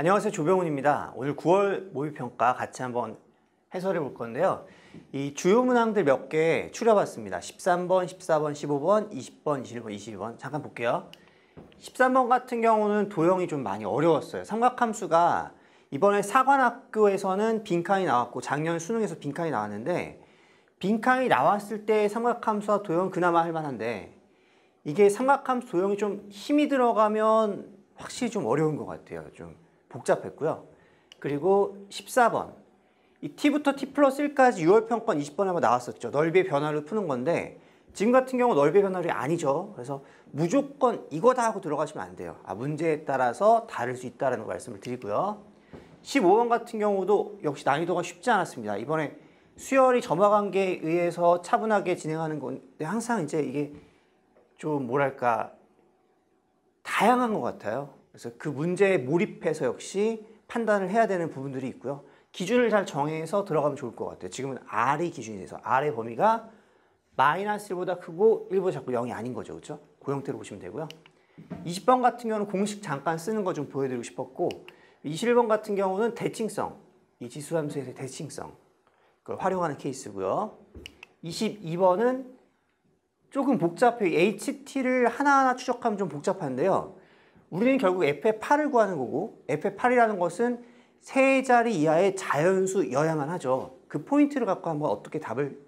안녕하세요, 조병훈입니다. 오늘 9월 모의평가 같이 한번 해설해 볼 건데요. 이 주요 문항들 몇 개 추려봤습니다. 13번, 14번, 15번, 20번, 21번, 22번 잠깐 볼게요. 13번 같은 경우는 도형이 좀 많이 어려웠어요. 삼각함수가 이번에 사관학교에서는 빈칸이 나왔고 작년 수능에서 빈칸이 나왔는데, 빈칸이 나왔을 때 삼각함수와 도형은 그나마 할만한데, 이게 삼각함수 도형이 좀 힘이 들어가면 확실히 좀 어려운 것 같아요. 좀 복잡했고요. 그리고 14번, 이 t부터 t 플러스 1까지 6월 평권 20번에 한번 나왔었죠. 넓이의 변화를 푸는 건데, 지금 같은 경우 넓이의 변화율이 아니죠. 그래서 무조건 이거 다 하고 들어가시면 안 돼요. 문제에 따라서 다를 수 있다는 말씀을 드리고요. 15번 같은 경우도 역시 난이도가 쉽지 않았습니다. 이번에 수열이 점화관계에 의해서 차분하게 진행하는 건데, 항상 이제 이게 좀 뭐랄까 다양한 것 같아요. 그래서 그 문제에 몰입해서 역시 판단을 해야 되는 부분들이 있고요. 기준을 잘 정해서 들어가면 좋을 것 같아요. 지금은 R이 기준이 돼서 R의 범위가 마이너스 1보다 크고 1보다 작고 0이 아닌 거죠. 그렇죠? 그 형태로 보시면 되고요. 20번 같은 경우는 공식 잠깐 쓰는 거 좀 보여드리고 싶었고, 21번 같은 경우는 대칭성, 이 지수함수에서의 대칭성, 그걸 활용하는 케이스고요. 22번은 조금 복잡해요. HT를 하나하나 추적하면 좀 복잡한데요. 우리는 결국 F의 8을 구하는 거고, F의 8이라는 것은 세 자리 이하의 자연수여야만 하죠. 그 포인트를 갖고 한번 어떻게 답을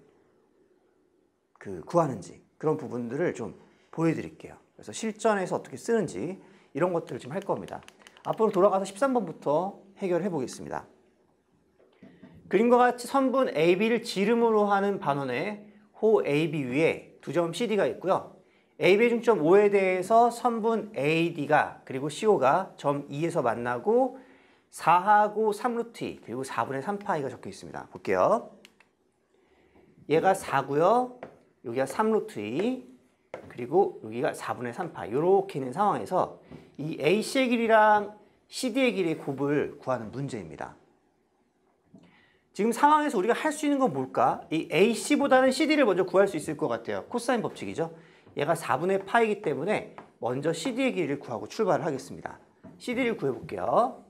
구하는지 그런 부분들을 좀 보여드릴게요. 그래서 실전에서 어떻게 쓰는지 이런 것들을 좀 할 겁니다. 앞으로 돌아가서 13번부터 해결해 보겠습니다. 그림과 같이 선분 AB를 지름으로 하는 반원의 호 AB 위에 두 점 CD가 있고요. AB의 중점 O에 대해서 선분 AD가 그리고 CO가 점 E에서 만나고 4하고 3루트 2 그리고 4분의 3파이가 적혀 있습니다. 볼게요. 얘가 4고요. 여기가 3루트 2 그리고 여기가 4분의 3파 이렇게 있는 상황에서 이 AC의 길이랑 CD의 길이의 곱을 구하는 문제입니다. 지금 상황에서 우리가 할 수 있는 건 뭘까? 이 AC보다는 CD를 먼저 구할 수 있을 것 같아요. 코사인 법칙이죠. 얘가 4분의 파이기 때문에 먼저 CD의 길이를 구하고 출발을 하겠습니다. CD를 구해볼게요.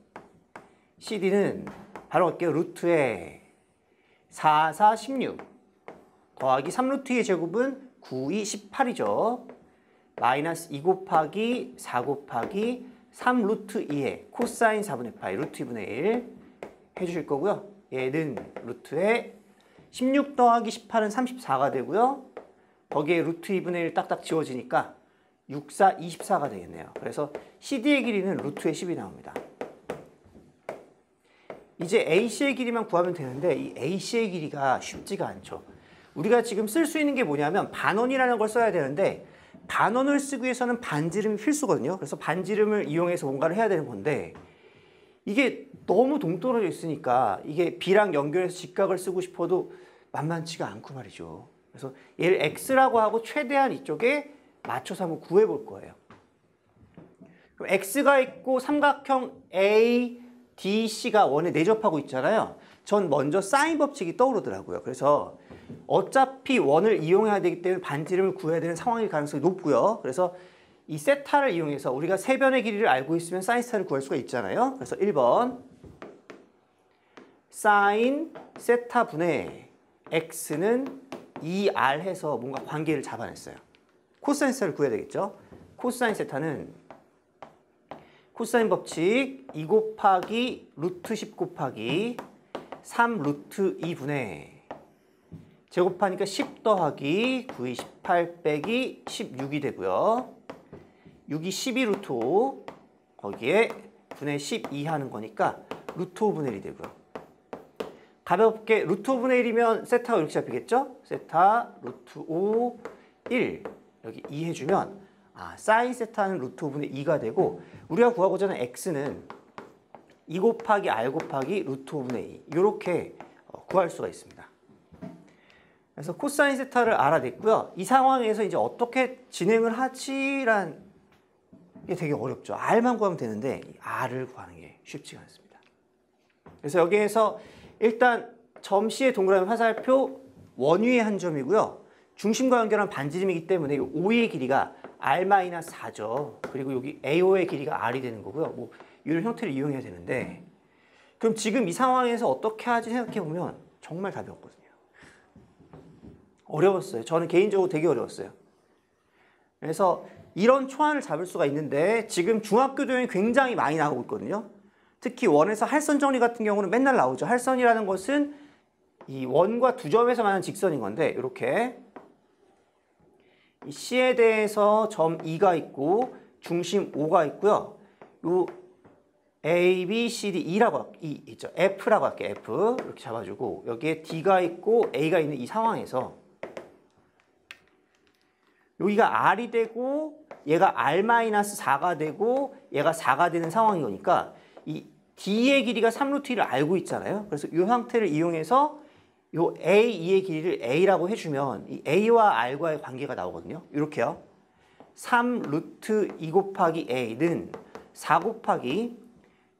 CD는 바로 갈게요. 루트에 4, 4, 16 더하기 3루트 2의 제곱은 9, 2, 18이죠. 마이너스 2 곱하기 4 곱하기 3루트 2의 코사인 4분의 파이 루트 2분의 1 해주실 거고요. 얘는 루트에 16 더하기 18은 34가 되고요. 거기에 루트 2분의 1 딱딱 지워지니까 6, 4, 24가 되겠네요. 그래서 CD의 길이는 루트에 10이 나옵니다. 이제 AC의 길이만 구하면 되는데 이 AC의 길이가 쉽지가 않죠. 우리가 지금 쓸 수 있는 게 뭐냐면 반원이라는 걸 써야 되는데, 반원을 쓰기 위해서는 반지름이 필수거든요. 그래서 반지름을 이용해서 뭔가를 해야 되는 건데, 이게 너무 동떨어져 있으니까 이게 B랑 연결해서 직각을 쓰고 싶어도 만만치가 않고 말이죠. 그래서 얘를 X라고 하고 최대한 이쪽에 맞춰서 한번 구해볼 거예요. 그럼 X가 있고 삼각형 A, D, C가 원에 내접하고 있잖아요. 전 먼저 사인 법칙이 떠오르더라고요. 그래서 어차피 원을 이용해야 되기 때문에 반지름을 구해야 되는 상황일 가능성이 높고요. 그래서 이 세타를 이용해서 우리가 세 변의 길이를 알고 있으면 사인 세타를 구할 수가 있잖아요. 그래서 1번 사인 세타 분의 x는 2r 해서 뭔가 관계를 잡아냈어요. 코사인 세타를 구해야 되겠죠. 코사인 세타는 코사인 법칙 2 곱하기 루트 10 곱하기 3 루트 2분의 제곱하니까 10 더하기 9, 18 빼기 16이 되고요. 6이 12 루트 5 거기에 분의 12 하는 거니까 루트 5분의 1이 되고요. 가볍게 루트 5분의 1이면 세타가 이렇게 잡히겠죠? 세타 루트 5 1 여기 2 해주면 사인 세타는 루트 5분의 2가 되고, 우리가 구하고자 하는 x는 2 곱하기 r 곱하기 루트 5분의 2 이렇게 구할 수가 있습니다. 그래서 코사인 세타를 알아냈고요. 이 상황에서 이제 어떻게 진행을 하지란 게 되게 어렵죠. R만 구하면 되는데 R을 구하는 게 쉽지가 않습니다. 그래서 여기에서 일단 점 C의 동그라미 화살표 원위의 한 점이고요. 중심과 연결한 반지름이기 때문에 O의 길이가 R-4죠. 그리고 여기 AO의 길이가 R이 되는 거고요. 뭐 이런 형태를 이용해야 되는데 그럼 지금 이 상황에서 어떻게 하지 생각해보면 정말 답이 없거든요. 어려웠어요. 저는 개인적으로 되게 어려웠어요. 그래서 이런 초안을 잡을 수가 있는데 지금 중학교 도형이 굉장히 많이 나오고 있거든요. 특히 원에서 할선 정리 같은 경우는 맨날 나오죠. 할선이라는 것은 이 원과 두 점에서 만난 직선인 건데 이렇게 이 C에 대해서 점 E가 있고 중심 O가 있고요. 요 A, B, C, D, E라고 E 있죠. F라고 할게요. F 이렇게 잡아주고 여기에 D가 있고 A가 있는 이 상황에서 여기가 R이 되고 얘가 R-4가 되고 얘가 4가 되는 상황인 거니까 이 D의 길이가 3루트 1을 알고 있잖아요. 그래서 이 상태를 이용해서 요 A, E의 길이를 A라고 해주면 이 A와 R과의 관계가 나오거든요. 이렇게요. 3루트 2 곱하기 A는 4 곱하기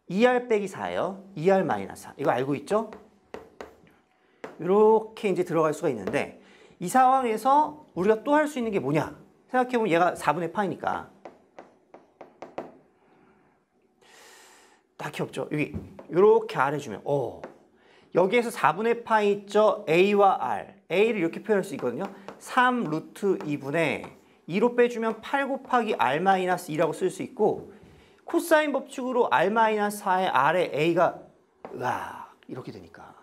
2R 빼기 4예요. 2R 마이너스 4. 이거 알고 있죠? 이렇게 이제 들어갈 수가 있는데 이 상황에서 우리가 또 할 수 있는 게 뭐냐? 생각해보면 얘가 4분의 파이니까 딱히 없죠. 여기 이렇게 R 해주면 여기에서 4분의 파이 있죠? A와 R. A를 이렇게 표현할 수 있거든요. 3 루트 2분의 2로 빼주면 8 곱하기 R-2라고 쓸 수 있고 코사인 법칙으로 R-4의 R의 A가 이렇게 되니까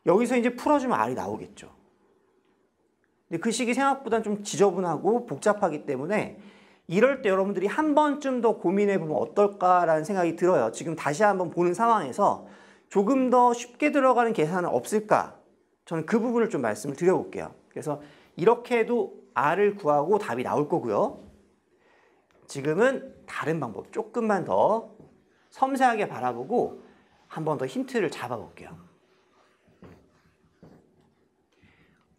여기서 이제 풀어주면 R이 나오겠죠. 근데 그 식이 생각보다 좀 지저분하고 복잡하기 때문에 이럴 때 여러분들이 한 번쯤 더 고민해보면 어떨까라는 생각이 들어요. 지금 다시 한번 보는 상황에서 조금 더 쉽게 들어가는 계산은 없을까? 저는 그 부분을 좀 말씀을 드려볼게요. 그래서 이렇게 해도 R을 구하고 답이 나올 거고요. 지금은 다른 방법 조금만 더 섬세하게 바라보고 한 번 더 힌트를 잡아볼게요.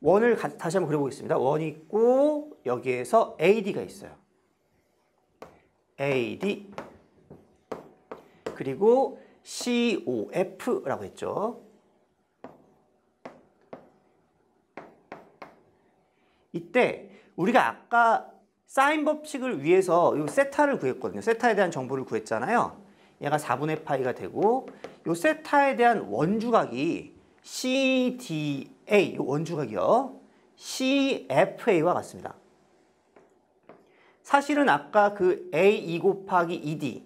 원을 다시 한번 그려보겠습니다. 원이 있고 여기에서 AD가 있어요. AD 그리고 COF라고 했죠. 이때 우리가 아까 사인 법칙을 위해서 이 세타를 구했거든요. 세타에 대한 정보를 구했잖아요. 얘가 4분의 파이가 되고 이 세타에 대한 원주각이 CDA, 이 원주각이요. CFA와 같습니다. 사실은 아까 그 A2 곱하기 ED,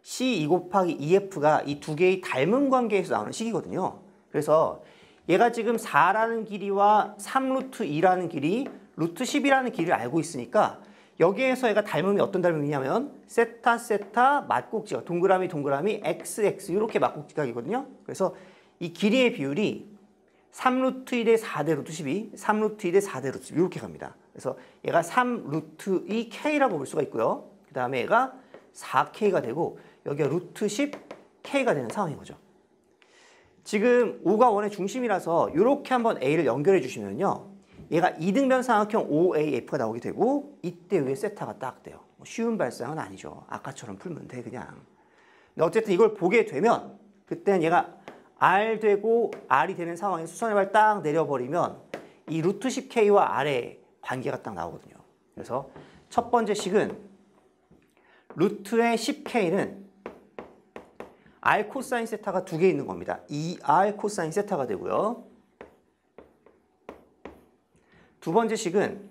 C2 곱하기 EF가 이 두 개의 닮은 관계에서 나오는 식이거든요. 그래서 얘가 지금 4라는 길이와 3루트 2라는 길이, 루트 10이라는 길이를 알고 있으니까 여기에서 얘가 닮음이 어떤 닮음이냐면 세타, 세타, 맞곡지각, 동그라미, 동그라미, XX 이렇게 맞곡지각이거든요. 그래서 이 길이의 비율이 3루트 1에 4대 루트 12, 3루트 1에 4대 루트 12 이렇게 갑니다. 그래서 얘가 3루트 2K라고 볼 수가 있고요. 그 다음에 얘가 4K가 되고 여기가 루트 10K가 되는 상황인 거죠. 지금 5가 원의 중심이라서 이렇게 한번 A를 연결해 주시면요. 얘가 이등변 삼각형 OAF가 나오게 되고 이때 위에 세타가 딱 돼요. 쉬운 발상은 아니죠. 아까처럼 풀면 돼 그냥. 근데 어쨌든 이걸 보게 되면 그때는 얘가 R 되고 R이 되는 상황에 수선의 발 딱 내려버리면 이 루트 10K와 R의 관계가 딱 나오거든요. 그래서 첫 번째 식은 루트의 10K는 R 코사인 세타가 두 개 있는 겁니다. 2R 코사인 세타가 되고요. 두 번째 식은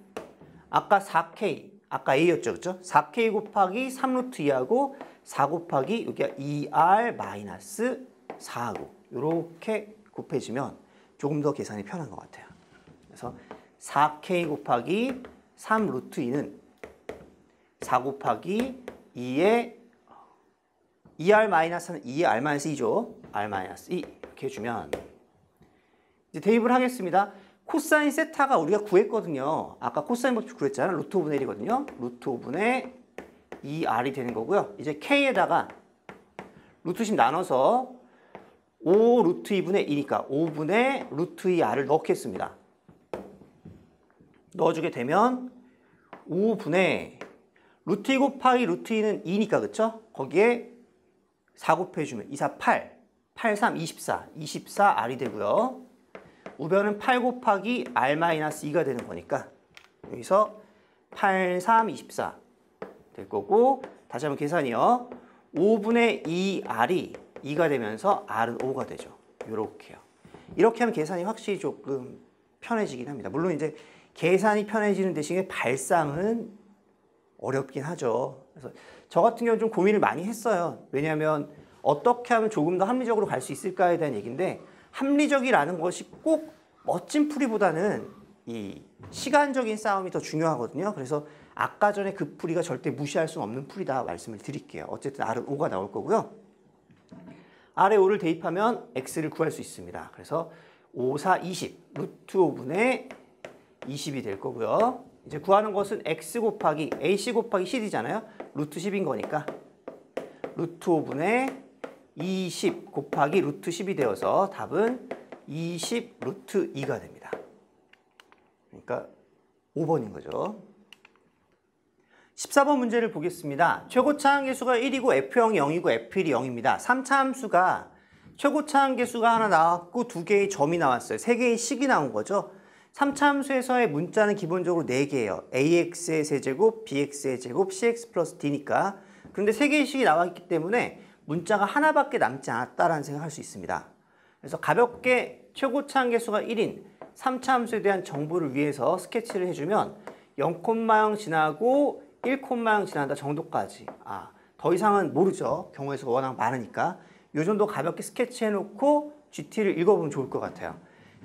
아까 4K, 아까 A였죠. 그렇죠? 4K 곱하기 3루트 2하고 4 곱하기 여기가 2R 마이너스 4하고 이렇게 곱해지면 조금 더 계산이 편한 것 같아요. 그래서 4K 곱하기 3루트 2는 4 곱하기 2의 2R 마이너스는 2의 R 마이너스 2죠. R 마이너스 2 이렇게 해주면 이제 대입을 하겠습니다. 코사인 세타가 우리가 구했거든요. 아까 코사인 법칙 구했잖아요. 루트 5분의 1이거든요. 루트 5분의 2R이 되는 거고요. 이제 K에다가 루트 10 나눠서 5 루트 2분의 2니까 5분의 루트 2R을 넣겠습니다. 넣어주게 되면 5분의 루트 2 곱하기 루트 2는 2니까 그쵸? 거기에 4 곱해주면 2, 4, 8, 8, 3, 24, 24R이 되고요. 우변은 8 곱하기 R-2가 되는 거니까 여기서 8, 3, 24 될 거고 다시 한번 계산이요. 5분의 2R이 2가 되면서 R은 5가 되죠. 요렇게요. 이렇게 하면 계산이 확실히 조금 편해지긴 합니다. 물론 이제 계산이 편해지는 대신에 발상은 어렵긴 하죠. 그래서 저 같은 경우는 좀 고민을 많이 했어요. 왜냐하면 어떻게 하면 조금 더 합리적으로 갈 수 있을까에 대한 얘기인데 합리적이라는 것이 꼭 멋진 풀이보다는 이 시간적인 싸움이 더 중요하거든요. 그래서 아까 전에 그 풀이가 절대 무시할 수 없는 풀이다 말씀을 드릴게요. 어쨌든 R은 5가 나올 거고요. R에 5를 대입하면 X를 구할 수 있습니다. 그래서 5, 4, 20, 루트 5분의 20이 될 거고요. 이제 구하는 것은 X 곱하기 AC 곱하기 CD잖아요. 루트 10인 거니까 루트 5분의 20 곱하기 루트 10이 되어서 답은 20 루트 2가 됩니다. 그러니까 5번인 거죠. 14번 문제를 보겠습니다. 최고차 함계수가 1이고 F형이 0이고 F1이 0입니다. 3차 함수가 최고차 함계수가 하나 나왔고 2개의 점이 나왔어요. 3개의 식이 나온 거죠. 3차 함수에서의 문자는 기본적으로 4개예요. AX의 세제곱, BX의 제곱, CX 플러스 D니까. 그런데 3개의 식이 나왔기 때문에 문자가 하나밖에 남지 않았다라는 생각을 할 수 있습니다. 그래서 가볍게 최고차 함계수가 1인 3차 함수에 대한 정보를 위해서 스케치를 해주면 0,0 지나고 1,0 지난다 정도까지. 더 이상은 모르죠. 경우의 수가 워낙 많으니까. 이 정도 가볍게 스케치해놓고 GT를 읽어보면 좋을 것 같아요.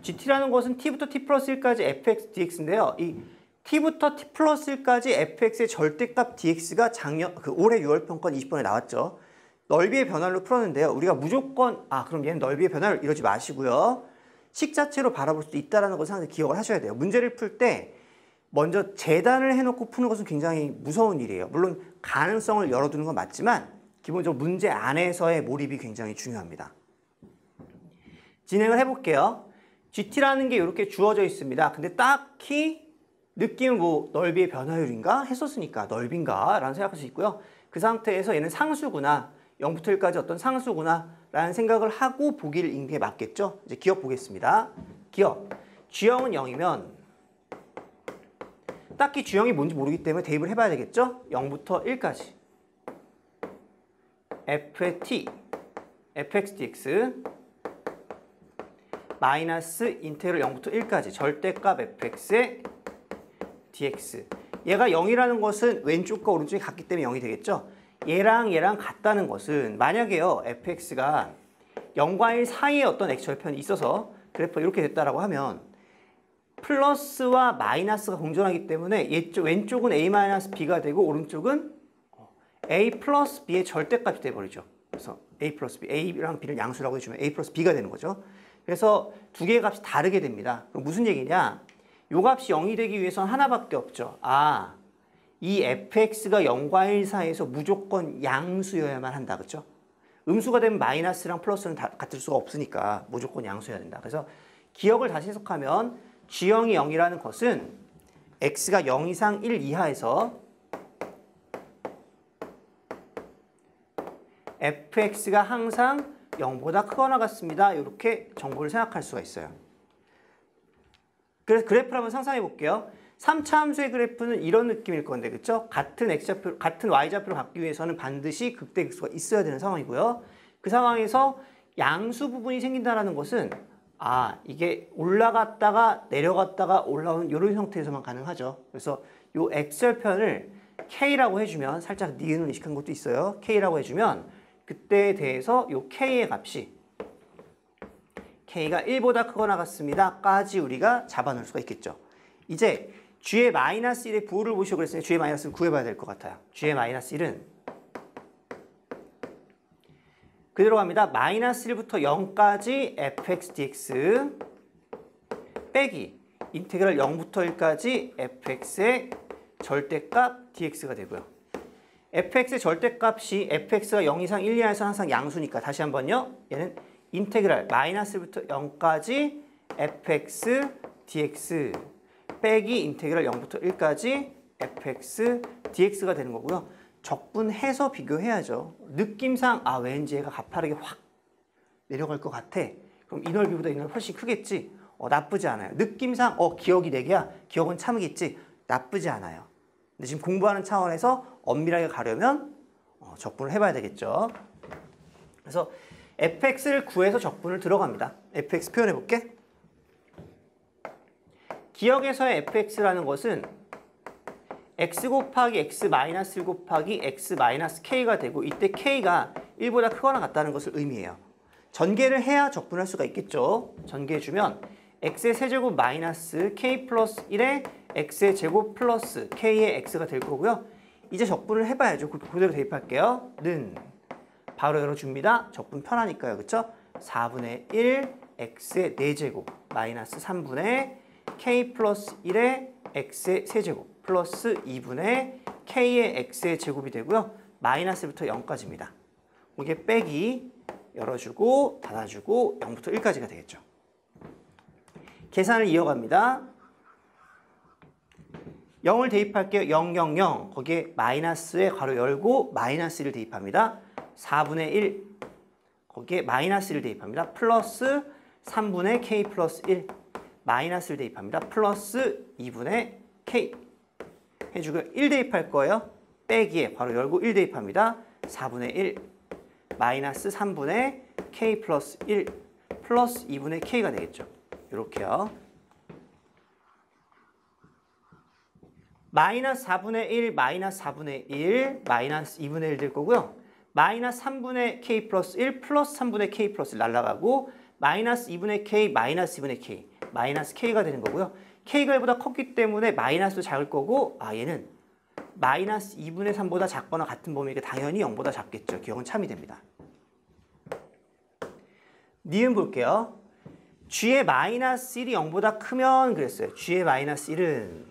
GT라는 것은 T부터 T 플러스 1까지 fx, dx인데요. 이 T부터 T 플러스 1까지 fx의 절대값 dx가 올해 6월 평가원 20번에 나왔죠. 넓이의 변화로 풀었는데요. 우리가 무조건 그럼 얘는 넓이의 변화를 이러지 마시고요. 식 자체로 바라볼 수도 있다는 것을 항상 기억을 하셔야 돼요. 문제를 풀 때 먼저 재단을 해놓고 푸는 것은 굉장히 무서운 일이에요. 물론 가능성을 열어두는 건 맞지만 기본적으로 문제 안에서의 몰입이 굉장히 중요합니다. 진행을 해볼게요. GT라는 게 이렇게 주어져 있습니다. 근데 딱히 느낌은 넓이의 변화율인가? 했었으니까 넓인가? 라는 생각할 수 있고요. 그 상태에서 얘는 상수구나. 0부터 1까지 어떤 상수구나. 라는 생각을 하고 보기를 읽는 게 맞겠죠? 이제 기억 보겠습니다. 기억. G형은 0이면 딱히 G형이 뭔지 모르기 때문에 대입을 해봐야 되겠죠? 0부터 1까지. F의 T, fx dx 마이너스 인테그럴 0부터 1까지 절대값 fx의 dx. 얘가 0이라는 것은 왼쪽과 오른쪽이 같기 때문에 0이 되겠죠? 얘랑 같다는 것은 만약에요 fx가 0과 1 사이에 어떤 x절편이 있어서 그래프가 이렇게 됐다라고 하면 플러스와 마이너스가 공존하기 때문에 왼쪽은 a-b가 되고 오른쪽은 a 플러스 b의 절대값이 돼버리죠. 그래서 a 플러스 b, a랑 b를 양수라고 해주면 a 플러스 b가 되는 거죠. 그래서 두 개의 값이 다르게 됩니다. 그럼 무슨 얘기냐? 요 값이 0이 되기 위해서는 하나밖에 없죠. 이 fx가 0과 1 사이에서 무조건 양수여야만 한다. 그렇죠? 음수가 되면 마이너스랑 플러스는 같을 수가 없으니까 무조건 양수여야 된다. 그래서 기억을 다시 해석하면 G형이 0이라는 것은 x가 0 이상 1 이하에서 fx가 항상 0보다 크거나 같습니다. 이렇게 정보를 생각할 수가 있어요. 그래서 그래프를 한번 상상해 볼게요. 3차 함수의 그래프는 이런 느낌일 건데, 그렇죠? 같은 x좌표, 같은 y좌표를 갖기 위해서는 반드시 극대극소가 있어야 되는 상황이고요. 그 상황에서 양수 부분이 생긴다는 것은 이게 올라갔다가 내려갔다가 올라오는 이런 형태에서만 가능하죠. 그래서 이 x절편을 k라고 해주면 살짝 니은을 의식한 것도 있어요. k라고 해주면 그때에 대해서 이 k의 값이 k가 1보다 크거나 같습니다. 까지 우리가 잡아놓을 수가 있겠죠. 이제 g의 마이너스 1의 부호를 보시고 그랬으니 g의 마이너스 1을 구해봐야 될 것 같아요. g의 마이너스 1은 그대로 갑니다. 마이너스 1부터 0까지 fx dx 빼기 인테그랄 0부터 1까지 fx의 절대값 dx가 되고요. fx의 절대값이 fx가 0 이상 1 이하에서 항상 양수니까 다시 한번요. 얘는 인테그랄 마이너스 1부터 0까지 fx dx 빼기 인테그랄 0부터 1까지 fx dx가 되는 거고요. 적분해서 비교해야죠. 느낌상 왠지 얘가 가파르게 확 내려갈 것 같아. 그럼 이 넓이보다 이 넓이 훨씬 크겠지. 나쁘지 않아요. 느낌상 기억이 4개야. 기억은 참겠지. 나쁘지 않아요. 근데 지금 공부하는 차원에서 엄밀하게 가려면 적분을 해봐야 되겠죠. 그래서 fx를 구해서 적분을 들어갑니다. fx 표현해볼게. 기억에서의 fx라는 것은 x 곱하기 x 마이너스 1 곱하기 x 마이너스 k가 되고 이때 k가 1보다 크거나 같다는 것을 의미해요. 전개를 해야 적분할 수가 있겠죠. 전개해주면 x의 세제곱 마이너스 k 플러스 1에 x의 제곱 플러스 k의 x가 될 거고요. 이제 적분을 해봐야죠. 그대로 대입할게요. 는 바로 열어줍니다. 적분 편하니까요. 그쵸? 4분의 1 x의 4제곱 마이너스 3분의 k 플러스 1에 x의 세제곱 플러스 2분의 k의 x의 제곱이 되고요. 마이너스부터 0까지입니다. 이게 빼기 열어주고 닫아주고 0부터 1까지가 되겠죠. 계산을 이어갑니다. 0을 대입할게요. 0, 0, 0. 거기에 마이너스에 괄호 열고 마이너스를 대입합니다. 4분의 1. 거기에 마이너스를 대입합니다. 플러스 3분의 k 플러스 1. 마이너스를 대입합니다. 플러스 2분의 k. 해주고요. 1 대입할 거예요. 빼기에 괄호 열고 1 대입합니다. 4분의 1. 마이너스 3분의 k 플러스 1. 플러스 2분의 k가 되겠죠. 이렇게요. 마이너스 4분의 1, 마이너스 4분의 1, 마이너스 2분의 1 될 거고요. 마이너스 3분의 k 플러스 1, 플러스 3분의 k 플러스 1 날라가고 마이너스 2분의 k, 마이너스 2분의 k, 마이너스 k가 되는 거고요. k가 1보다 컸기 때문에 마이너스도 작을 거고 얘는 마이너스 2분의 3보다 작거나 같은 범위니까 당연히 0보다 작겠죠. 기억은 참이 됩니다. 니은 볼게요. g의 마이너스 1이 0보다 크면 그랬어요. g의 마이너스 1은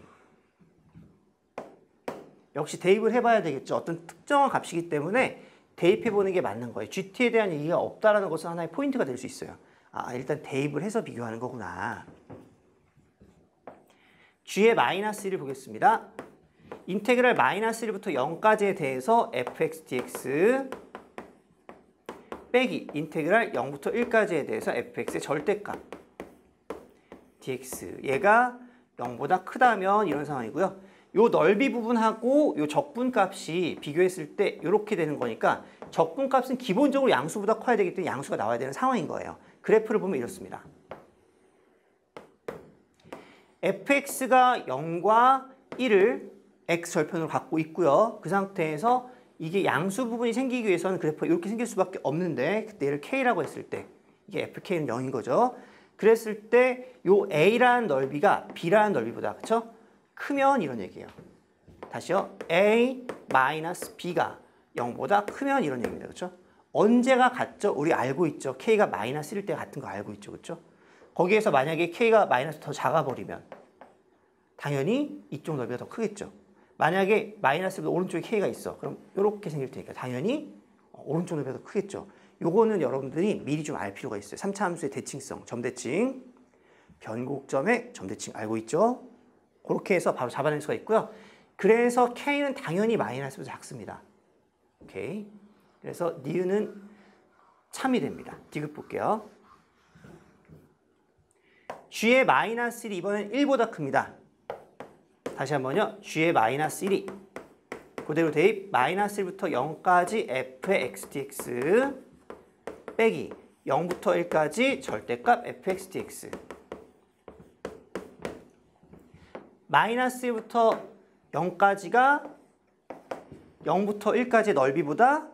역시 대입을 해봐야 되겠죠. 어떤 특정한 값이기 때문에 대입해보는 게 맞는 거예요. gt에 대한 얘기가 없다라는 것은 하나의 포인트가 될 수 있어요. 일단 대입을 해서 비교하는 거구나. g의 마이너스 1을 보겠습니다. 인테그랄 마이너스 1부터 0까지에 대해서 fx dx 빼기 인테그랄 0부터 1까지에 대해서 fx의 절대값 dx 얘가 0보다 크다면 이런 상황이고요. 요 넓이 부분하고 요 적분값이 비교했을 때 이렇게 되는 거니까 적분값은 기본적으로 양수보다 커야 되기 때문에 양수가 나와야 되는 상황인 거예요. 그래프를 보면 이렇습니다. fx가 0과 1을 x절편으로 갖고 있고요. 그 상태에서 이게 양수 부분이 생기기 위해서는 그래프가 이렇게 생길 수밖에 없는데 그때 얘를 k라고 했을 때 이게 fk는 0인 거죠. 그랬을 때 요 a라는 넓이가 b라는 넓이보다 그쵸? 크면 이런 얘기예요. 다시요. a-b가 0보다 크면 이런 얘기입니다. 그쵸? 언제가 같죠? 우리 알고 있죠. k가 마이너스일 때 같은 거 알고 있죠. 그쵸? 거기에서 만약에 k가 마이너스 더 작아버리면 당연히 이쪽 넓이가 더 크겠죠. 만약에 마이너스보다 오른쪽에 k가 있어. 그럼 이렇게 생길 테니까 당연히 오른쪽 넓이가 더 크겠죠. 요거는 여러분들이 미리 좀 알 필요가 있어요. 3차 함수의 대칭성, 점대칭, 변곡점의 점대칭 알고 있죠? 그렇게 해서 바로 잡아낼 수가 있고요. 그래서 k는 당연히 마이너스보다 작습니다. 오케이. 그래서 니은은 참이 됩니다. 디귿 볼게요. g의 마이너스 1이 이번엔 1보다 큽니다. 다시 한번요. g의 마이너스 1이 그대로 대입 마이너스 1부터 0까지 f의 x dx 빼기 0부터 1까지 절대값 fx dx 마이너스 1부터 0까지가 0부터 1까지의 넓이보다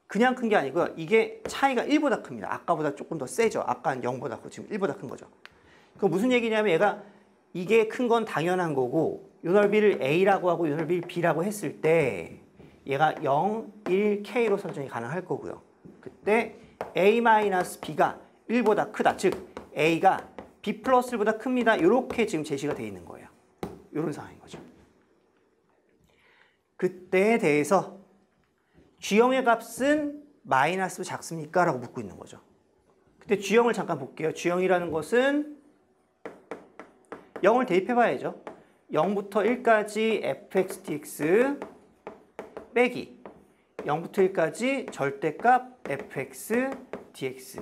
그냥 큰 게 아니고요. 이게 차이가 1보다 큽니다. 아까보다 조금 더 세죠. 아까는 0보다 크고 지금 1보다 큰 거죠. 그럼 무슨 얘기냐면 얘가 이게 큰 건 당연한 거고 이 넓이를 a라고 하고 이 넓이를 b라고 했을 때 얘가 0, 1, k로 설정이 가능할 거고요. 그때 a-b가 1보다 크다. 즉 a가 b 플러스 1보다 큽니다. 이렇게 지금 제시가 되어 있는 거예요. 이런 상황인 거죠. 그때에 대해서 G형의 값은 마이너스 작습니까? 라고 묻고 있는 거죠. 그때 G형을 잠깐 볼게요. G형이라는 것은 0을 대입해 봐야죠. 0부터 1까지 fx dx 빼기 0부터 1까지 절대값 fx dx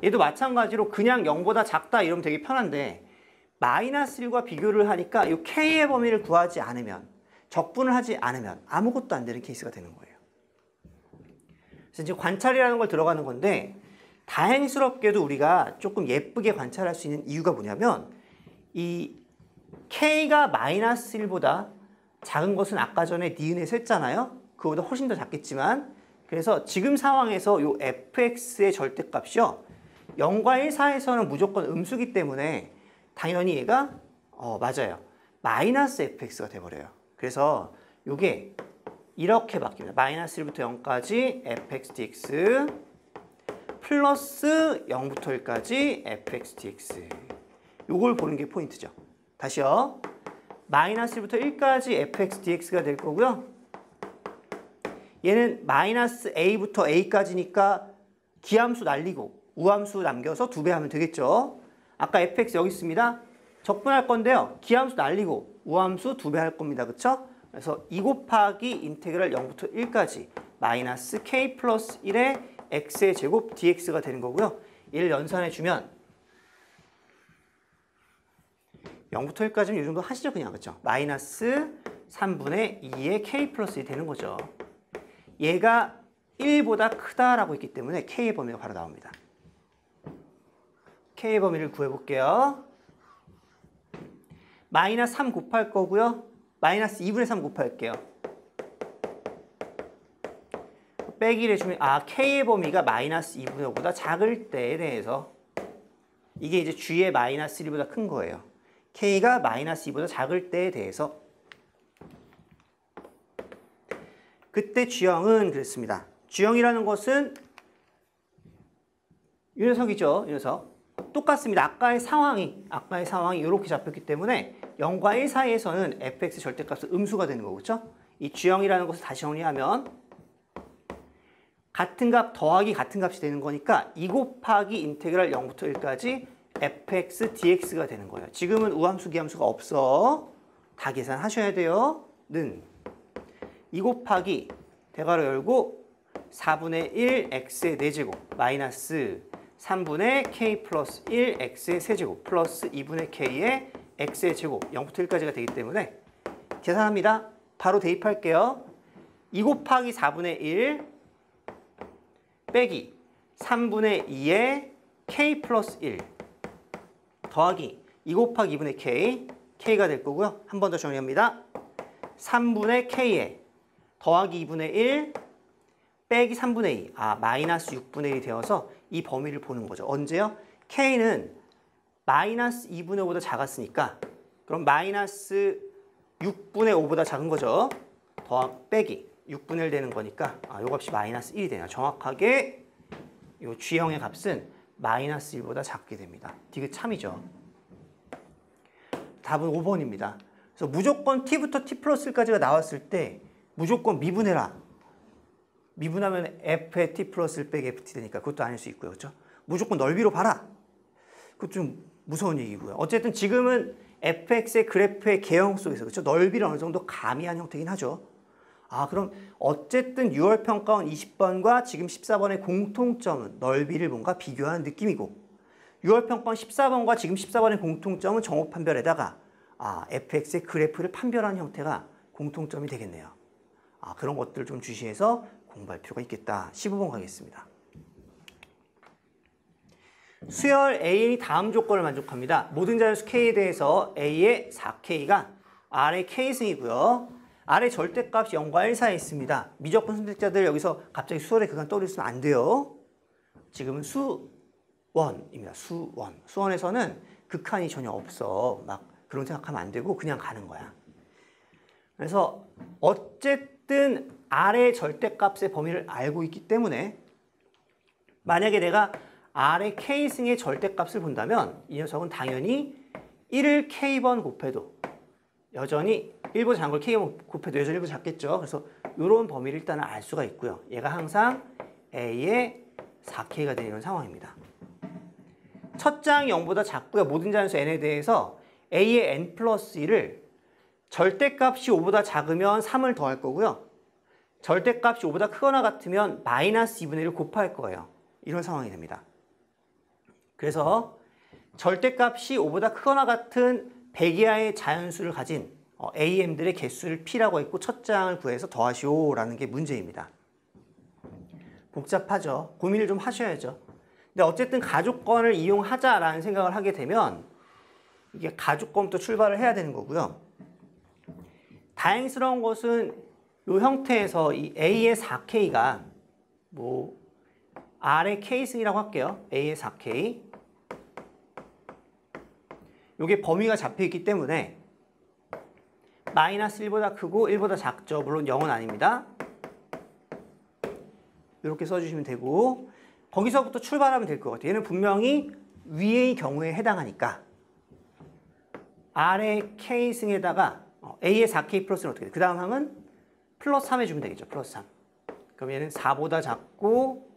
얘도 마찬가지로 그냥 0보다 작다 이러면 되게 편한데 마이너스 1과 비교를 하니까 이 k의 범위를 구하지 않으면 적분을 하지 않으면 아무것도 안 되는 케이스가 되는 거예요. 그래서 이제 관찰이라는 걸 들어가는 건데 다행스럽게도 우리가 조금 예쁘게 관찰할 수 있는 이유가 뭐냐면 이 K가 마이너스 1보다 작은 것은 아까 전에 니은에서 했잖아요. 그거보다 훨씬 더 작겠지만 그래서 지금 상황에서 요 fx의 절대값이요. 0과 1 사이에서는 무조건 음수기 때문에 당연히 얘가 맞아요. 마이너스 fx가 돼버려요. 그래서 요게 이렇게 바뀝니다. 마이너스 1부터 0까지 fx dx 플러스 0부터 1까지 fx dx 요걸 보는 게 포인트죠. 다시요. 마이너스 1부터 1까지 fx dx가 될 거고요. 얘는 마이너스 a부터 a까지니까 기함수 날리고 우함수 남겨서 2배 하면 되겠죠. 아까 fx 여기 있습니다. 적분할 건데요. 기함수 날리고 우함수 2배 할 겁니다. 그쵸? 그래서 2 곱하기 인테그랄 0부터 1까지 마이너스 k 플러스 1의 x의 제곱 dx가 되는 거고요. 얘를 연산해 주면 0부터 1까지는 이 정도 하시죠. 그냥 그쵸? 마이너스 3분의 2의 k 플러스 1이 되는 거죠. 얘가 1보다 크다라고 했기 때문에 k의 범위가 바로 나옵니다. k의 범위를 구해볼게요. 마이너스 3 곱할 거고요. 마이너스 2분의 3 곱할게요. 빼기를 해주면 k의 범위가 마이너스 2분의 5보다 작을 때에 대해서 이게 이제 g의 마이너스 1보다 큰 거예요. k가 마이너스 2보다 작을 때에 대해서 그때 G형은 그랬습니다. G형이라는 것은 이 녀석이죠. 이 녀석. 똑같습니다. 아까의 상황이 이렇게 잡혔기 때문에 0과 1 사이에서는 fx 절대값은 음수가 되는 거고, 그렇죠? 이 G형이라는 것을 다시 정리하면 같은 값 더하기 같은 값이 되는 거니까 2 곱하기 인테그랄 0부터 1까지 fx dx가 되는 거예요. 지금은 우함수, 기함수가 없어. 다 계산하셔야 돼요. 는 2 곱하기 대괄호 열고 4분의 1 x의 4제곱 마이너스 3분의 k 플러스 1 x의 세제곱 플러스 2분의 k의 x의 제곱 0부터 1까지가 되기 때문에 계산합니다. 바로 대입할게요. 2 곱하기 4분의 1 빼기 3분의 2의 k 플러스 1 더하기 2 곱하기 2분의 k k가 될 거고요. 한 번 더 정리합니다. 3분의 k에 더하기 2분의 1 빼기 3분의 2 마이너스 6분의 1이 되어서 이 범위를 보는 거죠. 언제요? k는 마이너스 2분의 5보다 작았으니까 그럼 마이너스 6분의 5보다 작은 거죠. 빼기 6분의 1 되는 거니까 요 값이 마이너스 1이 되네요. 정확하게 요 G형의 값은 마이너스 1보다 작게 됩니다. 디귿 참이죠. 답은 5번입니다. 그래서 무조건 t부터 t 플러스 1까지가 나왔을 때 무조건 미분해라. 미분하면 f의 t 플러스 1 빼기 ft 되니까 그것도 아닐 수 있고요. 그렇죠? 무조건 넓이로 봐라. 그것 좀 무서운 얘기고요. 어쨌든 지금은 fx의 그래프의 개형 속에서 그렇죠? 넓이를 어느 정도 가미한 형태긴 하죠. 그럼 어쨌든 6월 평가원 20번과 지금 14번의 공통점은 넓이를 뭔가 비교하는 느낌이고 6월 평가원 14번과 지금 14번의 공통점은 정호 판별에다가 fx의 그래프를 판별하는 형태가 공통점이 되겠네요. 그런 것들을 좀 주시해서 공부할 필요가 있겠다. 15번 가겠습니다. 수열 A이 다음 조건을 만족합니다. 모든 자연수 K에 대해서 A의 4K가 R의 K승이고요. R의 절대값이 0과 1 사이에 있습니다. 미적분 선택자들 여기서 갑자기 수열의 극한 떠올리시면 안 돼요. 지금은 수원입니다. 수원. 수원에서는 극한이 전혀 없어. 막 그런 생각하면 안 되고 그냥 가는 거야. 그래서 어쨌든 R의 절대값의 범위를 알고 있기 때문에 만약에 내가 R의 K승의 절대값을 본다면 이 녀석은 당연히 1을 K번 곱해도 여전히 1보다 작은 걸 K번 곱해도 여전히 1보다 작겠죠. 그래서 이런 범위를 일단은 알 수가 있고요. 얘가 항상 A의 4K가 되는 이런 상황입니다. 첫 장이 0보다 작고요. 모든 자연수 N에 대해서 A의 N 플러스 1을 절대값이 5보다 작으면 3을 더할 거고요. 절대값이 5보다 크거나 같으면 마이너스 2분의 1을 곱할 거예요. 이런 상황이 됩니다. 그래서 절대값이 5보다 크거나 같은 100 이하의 자연수를 가진 AM들의 개수를 P라고 했고 첫 장을 구해서 더하시오라는 게 문제입니다. 복잡하죠. 고민을 좀 하셔야죠. 근데 어쨌든 가족권을 이용하자라는 생각을 하게 되면 이게 가족권부터 출발을 해야 되는 거고요. 다행스러운 것은 이 형태에서 이 A의 4K가 뭐 R의 K승이라고 할게요. A의 4K. 이게 범위가 잡혀 있기 때문에 마이너스 1보다 크고 1보다 작죠. 물론 0은 아닙니다. 이렇게 써주시면 되고 거기서부터 출발하면 될 것 같아요. 얘는 분명히 위의 경우에 해당하니까 R의 K승에다가 A의 4K 플러스는 어떻게 돼? 그 다음 항은 플러스 3 해주면 되겠죠. 플러스 3. 그럼 얘는 4보다 작고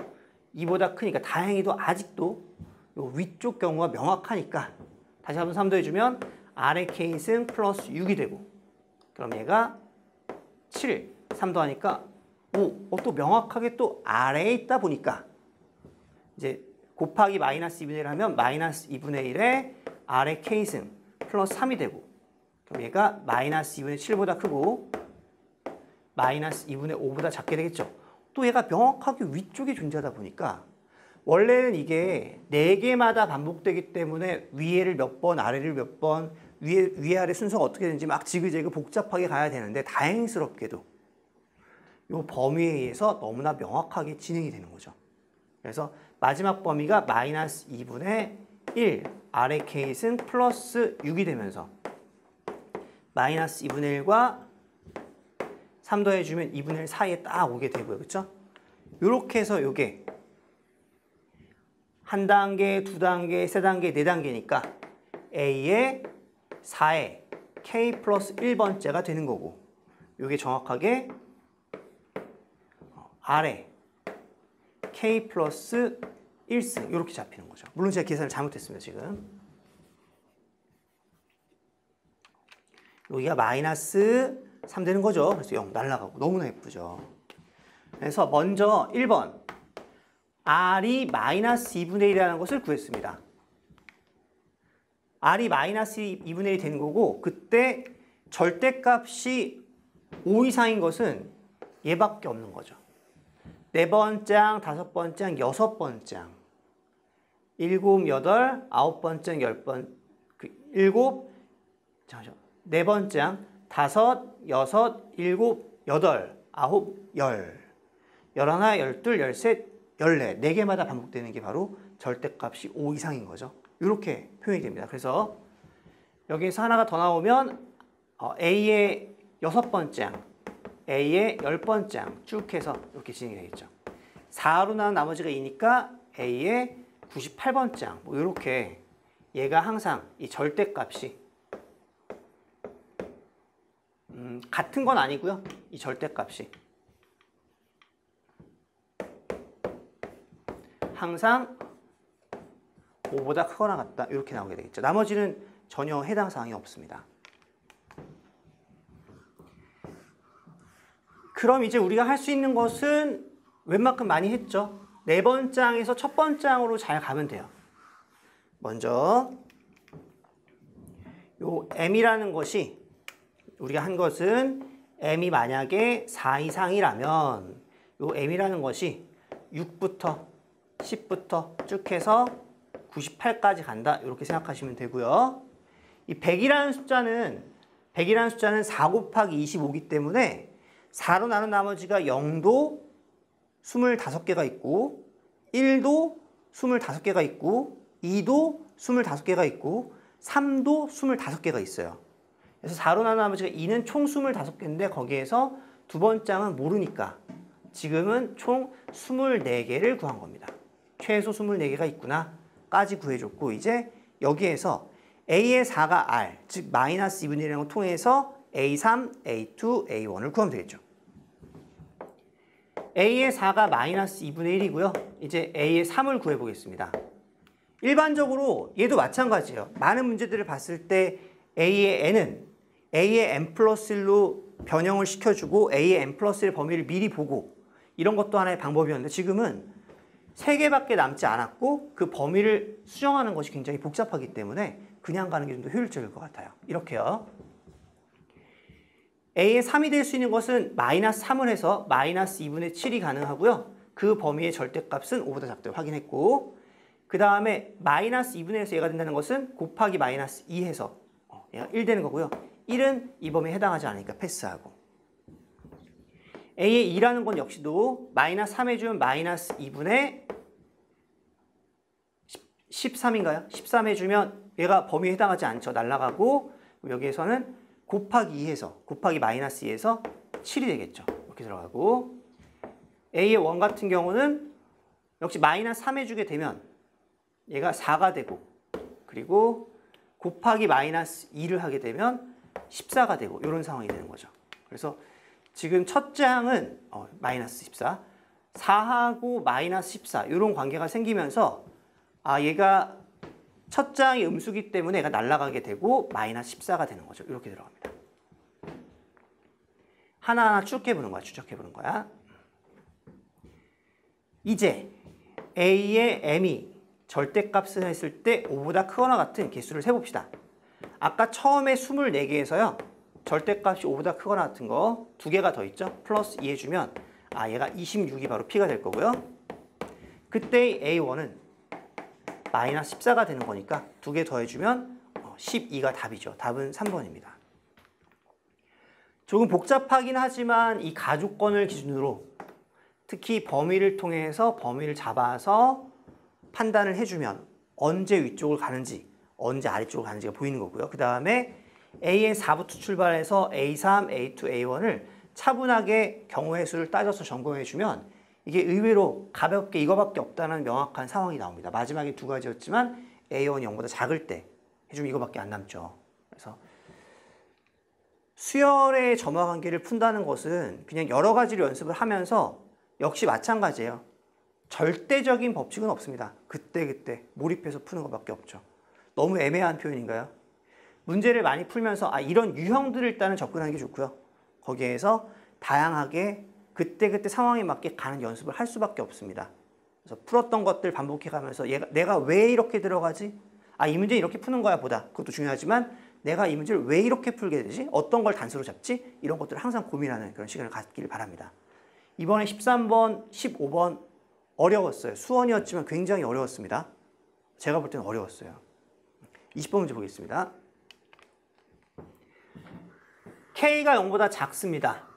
2보다 크니까 다행히도 아직도 요 위쪽 경우가 명확하니까 다시 한번 3 더해주면 R의 K승 플러스 6이 되고 그럼 얘가 7, 3 더하니까 5. 또 명확하게 또 아래에 있다 보니까 이제 곱하기 마이너스 2분의 1 하면 마이너스 2분의 1에 R의 K승 플러스 3이 되고 그럼 얘가 마이너스 2분의 7보다 크고 마이너스 2분의 5보다 작게 되겠죠. 또 얘가 명확하게 위쪽에 존재하다 보니까 원래는 이게 4개마다 반복되기 때문에 위에를 몇 번, 아래를 몇 번, 위에 아래 순서가 어떻게 되는지 막 지그재그 복잡하게 가야 되는데 다행스럽게도 이 범위에 의해서 너무나 명확하게 진행이 되는 거죠. 그래서 마지막 범위가 마이너스 2분의 1 R의 K승 플러스 6이 되면서 마이너스 2분의 1과 3 더해주면 2분의 1 사이에 딱 오게 되고요. 그렇죠? 이렇게 해서 이게 한 단계, 두 단계, 세 단계, 네 단계니까 A의 4의 K 플러스 1번째가 되는 거고 이게 정확하게 R의 K 플러스 1승 이렇게 잡히는 거죠. 물론 제가 계산을 잘못했습니다. 지금 여기가 마이너스 3 되는 거죠. 그래서 0 날아가고 너무나 예쁘죠. 그래서 먼저 1번 R이 마이너스 2분의 1이라는 것을 구했습니다. R이 마이너스 2분의 1이 되는 거고 그때 절대값이 5 이상인 것은 얘밖에 없는 거죠. 4번째 장, 5번째 장, 6번째 장 7, 8, 9번째 장, 10번 7, 잠시만요. 4번째 장, 5, 6, 7, 8, 9, 10 11, 12, 13, 14 4개마다 반복되는 게 바로 절대값이 5 이상인 거죠. 이렇게 표현이 됩니다. 그래서 여기에서 하나가 더 나오면 A의 6번째 장, A의 10번째 장 쭉 해서 이렇게 진행이 되겠죠. 4로 나온 나머지가 2니까 A의 98번째 장 뭐 이렇게 얘가 항상 이 절대값이 같은 건 아니고요. 이 절대값이 항상 5보다 크거나 같다. 이렇게 나오게 되겠죠. 나머지는 전혀 해당 사항이 없습니다. 그럼 이제 우리가 할 수 있는 것은 웬만큼 많이 했죠. 4번째 장에서 첫 번째 장으로 잘 가면 돼요. 먼저 요 m이라는 것이 우리가 한 것은 m이 만약에 4 이상이라면 요 m이라는 것이 6부터 10부터 쭉 해서 98까지 간다. 이렇게 생각하시면 되고요. 이 100이라는 숫자는 4 곱하기 25이기 때문에 4로 나눈 나머지가 0도 25개가 있고 1도 25개가 있고 2도 25개가 있고 3도 25개가 있어요. 그래서 4로 나눈 나머지가 2는 총 25개인데 거기에서 두 번째 장은 모르니까 지금은 총 24개를 구한 겁니다. 최소 24개가 있구나 까지 구해줬고 이제 여기에서 A의 4가 R 즉 마이너스 2분의 1이라는 걸 통해서 A3, A2, A1을 구하면 되겠죠. A의 4가 마이너스 2분의 1이고요. 이제 A의 3을 구해보겠습니다. 일반적으로 얘도 마찬가지예요. 많은 문제들을 봤을 때 A의 n은 A의 n 플러스 1로 변형을 시켜주고 A의 n 플러스 1 범위를 미리 보고 이런 것도 하나의 방법이었는데 지금은 3개밖에 남지 않았고 그 범위를 수정하는 것이 굉장히 복잡하기 때문에 그냥 가는 게 좀 더 효율적일 것 같아요. 이렇게요. A의 3이 될 수 있는 것은 마이너스 3을 해서 마이너스 2분의 7이 가능하고요. 그 범위의 절대값은 5보다 작다고 확인했고, 그 다음에 마이너스 2분의 1에서 얘가 된다는 것은 곱하기 마이너스 2 해서 얘가 1 되는 거고요. 1은 이 범위에 해당하지 않으니까 패스하고, A의 2라는 건 역시도 마이너스 3 해주면 마이너스 2분의 13인가요? 13 해주면 얘가 범위에 해당하지 않죠. 날아가고, 여기에서는 곱하기 2에서 곱하기 마이너스 2에서 7이 되겠죠. 이렇게 들어가고, A의 1 같은 경우는 역시 마이너스 3 해주게 되면 얘가 4가 되고, 그리고 곱하기 마이너스 2를 하게 되면 14가 되고, 이런 상황이 되는 거죠. 그래서 지금 첫 장은 마이너스 14, 4하고 마이너스 14 이런 관계가 생기면서 얘가 첫 장이 음수기 때문에 얘가 날아가게 되고 마이너스 14가 되는 거죠. 이렇게 들어갑니다. 하나하나 추적해보는 거야. 추적해보는 거야. 이제 A의 M이 절대값을 했을 때 5보다 크거나 같은 개수를 세봅시다. 아까 처음에 24개에서요. 절대값이 5보다 크거나 같은 거 2개가 더 있죠. 플러스 2 해주면 얘가 26이 바로 P가 될 거고요. 그때 A1은 마이너스 14가 되는 거니까 2개 더해주면 12가 답이죠. 답은 3번입니다. 조금 복잡하긴 하지만 이 가조건을 기준으로 특히 범위를 통해서 범위를 잡아서 판단을 해주면 언제 위쪽을 가는지 언제 아래쪽으로 가는지가 보이는 거고요. 그 다음에 A의 4부터 출발해서 A3, A2, A1을 차분하게 경우의 수를 따져서 점검해주면 이게 의외로 가볍게 이거밖에 없다는 명확한 상황이 나옵니다. 마지막에 2가지였지만 A1이 0보다 작을 때 해주면 이거밖에 안 남죠. 그래서 수열의 점화관계를 푼다는 것은 그냥 여러 가지로 연습을 하면서 역시 마찬가지예요. 절대적인 법칙은 없습니다. 그때그때 몰입해서 푸는 것밖에 없죠. 너무 애매한 표현인가요? 문제를 많이 풀면서 이런 유형들을 일단은 접근하는 게 좋고요. 거기에서 다양하게 그때그때 상황에 맞게 가는 연습을 할 수밖에 없습니다. 그래서 풀었던 것들 반복해 가면서 내가 왜 이렇게 들어가지? 이 문제 이렇게 푸는 거야 보다. 그것도 중요하지만 내가 이 문제를 왜 이렇게 풀게 되지? 어떤 걸 단수로 잡지? 이런 것들을 항상 고민하는 그런 시간을 갖기를 바랍니다. 이번에 13번, 15번 어려웠어요. 수원이었지만 굉장히 어려웠습니다. 제가 볼 때는 어려웠어요. 20번 문제 보겠습니다. K가 0보다 작습니다.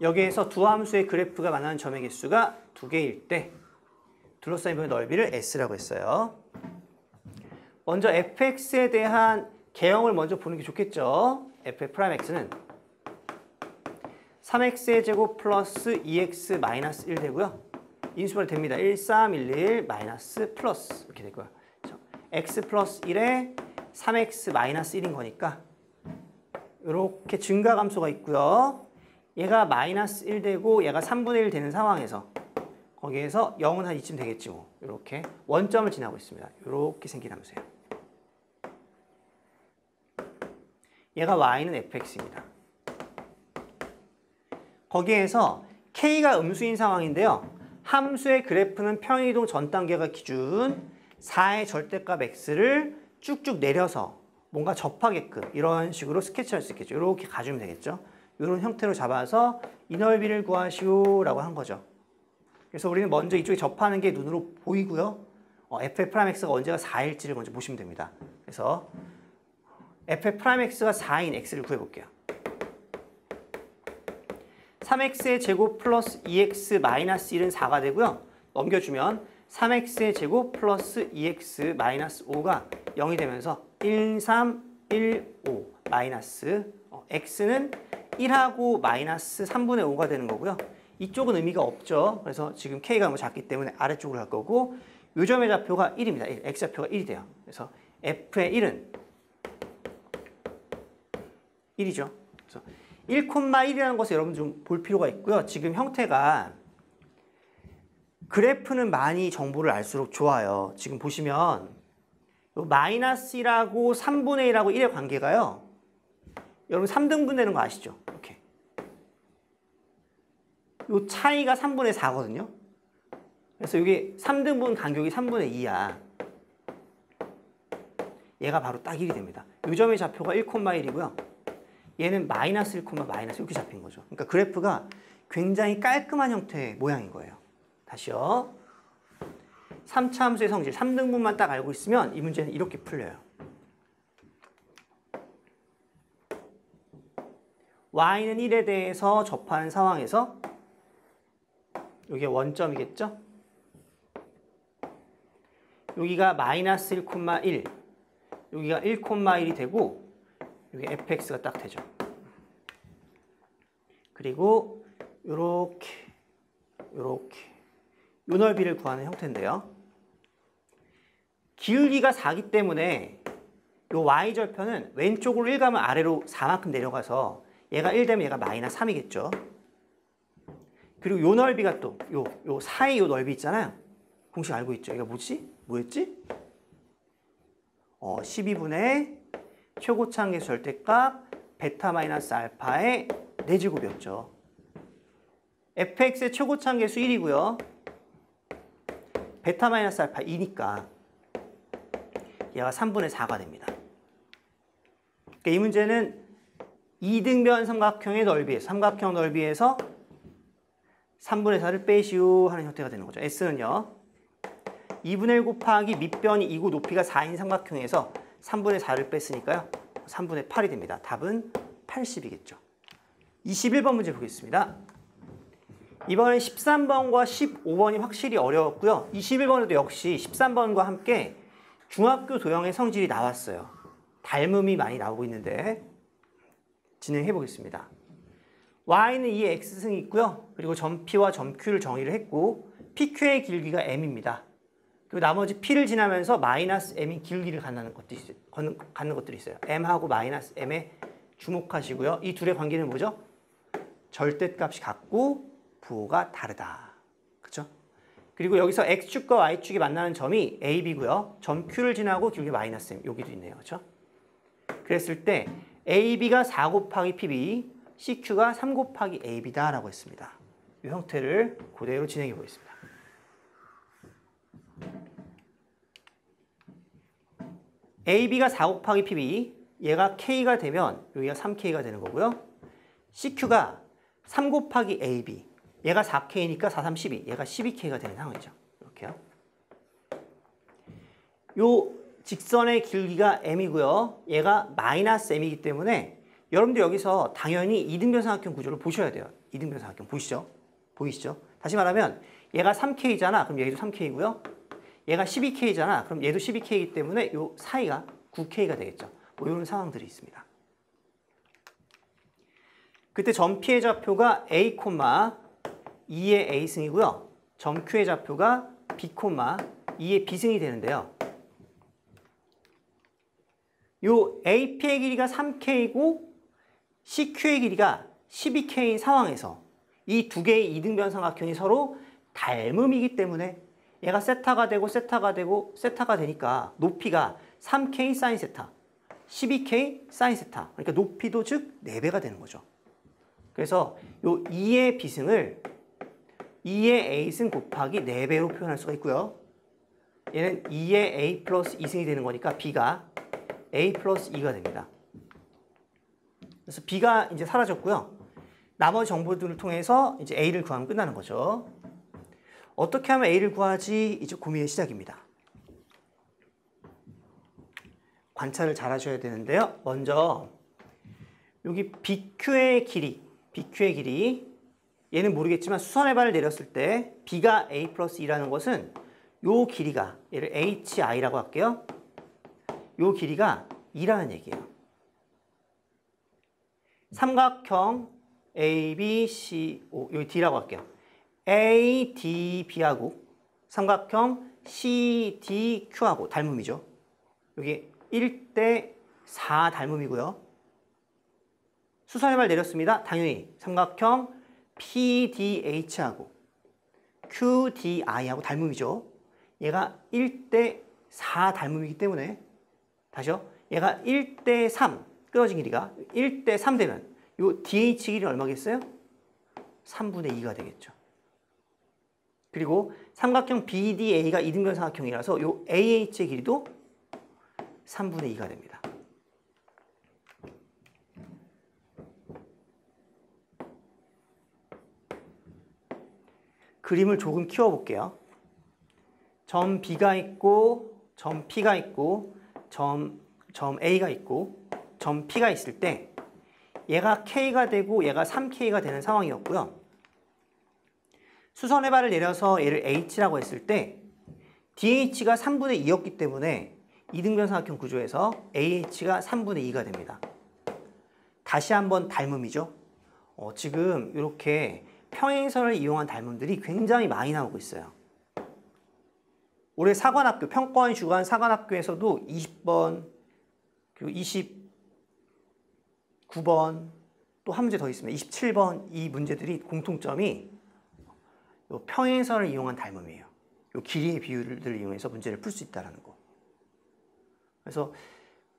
여기에서 두 함수의 그래프가 만나는 점의 개수가 2개일 때 둘러싸인 범위 넓이를 S라고 했어요. 먼저 fx에 대한 개형을 먼저 보는 게 좋겠죠. f'x는 3x의 제곱 플러스 2x 마이너스 1 되고요. 인수분해 됩니다. 1, 3, 1, 1 마이너스 플러스 이렇게 되고요. x 플러스 1에 3x 마이너스 1인 거니까 이렇게 증가함수가 있고요. 얘가 마이너스 1 되고 얘가 3분의 1 되는 상황에서 거기에서 0은 한 이쯤 되겠지 뭐. 이렇게 원점을 지나고 있습니다. 이렇게 생긴 함수예요. 얘가 y는 fx입니다. 거기에서 k가 음수인 상황인데요. 함수의 그래프는 평행이동 전 단계가 기준 4의 절대값 x를 쭉쭉 내려서 뭔가 접하게끔 이런 식으로 스케치할 수 있겠죠. 이렇게 가주면 되겠죠. 이런 형태로 잡아서 이 넓이를 구하시오라고 한 거죠. 그래서 우리는 먼저 이쪽에 접하는 게 눈으로 보이고요. f'x가 언제가 4일지를 먼저 보시면 됩니다. 그래서 f'x가 4인 x를 구해볼게요. 3x의 제곱 플러스 2x 마이너스 1은 4가 되고요. 넘겨주면 3x의 제곱 플러스 2x 마이너스 5가 0이 되면서 1, 3, 1, 5 마이너스 x는 1하고 마이너스 3분의 5가 되는 거고요. 이쪽은 의미가 없죠. 그래서 지금 k가 너무 작기 때문에 아래쪽으로 갈 거고 요 점의 좌표가 1입니다. 1. x좌표가 1이 돼요. 그래서 f의 1은 1이죠. 그래서 1,1이라는 것을 여러분 좀 볼 필요가 있고요. 지금 형태가 그래프는 많이 정보를 알수록 좋아요. 지금 보시면 마이너스 1하고 3분의 1하고 1의 관계가요. 여러분 3등분 되는 거 아시죠? 이렇게. 이 차이가 3분의 4거든요. 그래서 이게 3등분 간격이 3분의 2야. 얘가 바로 딱 1이 됩니다. 이 점의 좌표가 1,1이고요. 얘는 마이너스 1, 마이너스 이렇게 잡힌 거죠. 그러니까 그래프가 굉장히 깔끔한 형태의 모양인 거예요. 다시요. 3차 함수의 성질 3등분만 딱 알고 있으면 이 문제는 이렇게 풀려요. y는 1에 대해서 접하는 상황에서 여기가 원점이겠죠? 여기가 마이너스 1,1, 여기가 1,1이 되고 여기 fx가 딱 되죠. 그리고 요렇게 요 넓이를 구하는 형태인데요. 기울기가 4기 때문에 요 y절편은 왼쪽으로 1 가면 아래로 4만큼 내려가서 얘가 1 되면 얘가 마이너스 3이겠죠. 그리고 요 넓이가 또 요 사이 요 넓이 있잖아요. 공식 알고 있죠. 이거 뭐였지? 12분의 최고차항계수 절대값 베타 마이너스 알파의 4제곱이었죠. fx의 최고차항계수 1이고요. 베타 마이너스 알파 2니까 얘가 3분의 4가 됩니다. 그러니까 이 문제는 이등변 삼각형의 넓이에서 삼각형 넓이에서 3분의 4를 빼시오 하는 형태가 되는 거죠. S는요. 2분의 1 곱하기 밑변이 2고 높이가 4인 삼각형에서 3분의 4를 뺐으니까요. 3분의 8이 됩니다. 답은 80이겠죠. 21번 문제 보겠습니다. 이번엔 13번과 15번이 확실히 어려웠고요. 21번에도 역시 13번과 함께 중학교 도형의 성질이 나왔어요. 닮음이 많이 나오고 있는데 진행해 보겠습니다. y는 2의 x승이 있고요. 그리고 점 P와 점 Q를 정의를 했고 PQ의 길이가 m입니다. 그리고 나머지 P를 지나면서 마이너스 m인 길이를 갖는 것들이 있어요. m하고 마이너스 m에 주목하시고요. 이 둘의 관계는 뭐죠? 절대값이 같고 부호가 다르다. 그렇죠? 그리고 여기서 x축과 y축이 만나는 점이 a, b고요. 점 Q를 지나고 길이 마이너스 m 여기도 있네요. 그렇죠? 그랬을 때 AB가 4 곱하기 PB, CQ가 3 곱하기 AB다라고 했습니다. 이 형태를 그대로 진행해 보겠습니다. AB가 4 곱하기 PB, 얘가 K가 되면 여기가 3K가 되는 거고요. CQ가 3 곱하기 AB, 얘가 4K니까 4, 3, 12, 얘가 12K가 되는 상황이죠. 이렇게요. 요 직선의 길이가 m이고요. 얘가 마이너스 m이기 때문에 여러분들 여기서 당연히 이등변 삼각형 구조를 보셔야 돼요. 이등변 삼각형 보이시죠? 다시 말하면 얘가 3K잖아. 그럼 얘도 3K고요. 얘가 12K잖아. 그럼 얘도 12K이기 때문에 요 사이가 9K가 되겠죠. 뭐 이런 상황들이 있습니다. 그때 점 P의 좌표가 A, 2의 A승이고요. 점 Q의 좌표가 B, 2의 B승이 되는데요. 요 AP의 길이가 3K이고 CQ의 길이가 12K인 상황에서 이 두 개의 이등변 삼각형이 서로 닮음이기 때문에 얘가 세타가 되고 세타가 되고 세타가 되니까 높이가 3K 사인 세타, 12K 사인 세타. 그러니까 높이도 즉 4배가 되는 거죠. 그래서 요 2의 B승을 2의 A승 곱하기 4배로 표현할 수가 있고요. 얘는 2의 A 플러스 2승이 되는 거니까 B가 A 플러스 2가 됩니다. 그래서 B가 이제 사라졌고요. 나머지 정보들을 통해서 이제 A를 구하면 끝나는 거죠. 어떻게 하면 A를 구하지? 이제 고민의 시작입니다. 관찰을 잘 하셔야 되는데요. 먼저 여기 BQ의 길이 얘는 모르겠지만 수선의 발을 내렸을 때 B가 A 플러스 2라는 것은 요 길이가 얘를 HI라고 할게요. 요 길이가 2라는 얘기예요. 삼각형 ABCO 여기 D라고 할게요. ADB하고 삼각형 CDQ하고 닮음이죠. 여기 1대 4 닮음이고요. 수선의 발 내렸습니다. 당연히 삼각형 PDH하고 QDI하고 닮음이죠. 얘가 1대 4 닮음이기 때문에 다시요. 얘가 1대 3 끊어진 길이가 1대 3 되면 요 DH 길이는 얼마겠어요? 3분의 2가 되겠죠. 그리고 삼각형 BDA가 이등변 삼각형이라서 요 AH의 길이도 3분의 2가 됩니다. 그림을 조금 키워볼게요. 점 B가 있고 점 P가 있고 점 A가 있고 점 P가 있을 때 얘가 K가 되고 얘가 3K가 되는 상황이었고요. 수선의 발을 내려서 얘를 H라고 했을 때 DH가 3분의 2였기 때문에 이등변삼각형 구조에서 AH가 3분의 2가 됩니다. 다시 한번 닮음이죠. 지금 이렇게 평행선을 이용한 닮음들이 굉장히 많이 나오고 있어요. 올해 사관학교, 평가원이 주관한 사관학교에서도 20번, 그리고 29번, 또 한 문제 더 있습니다. 27번 이 문제들이 공통점이 평행선을 이용한 닮음이에요. 이 길이의 비율을 이용해서 문제를 풀 수 있다는 거. 그래서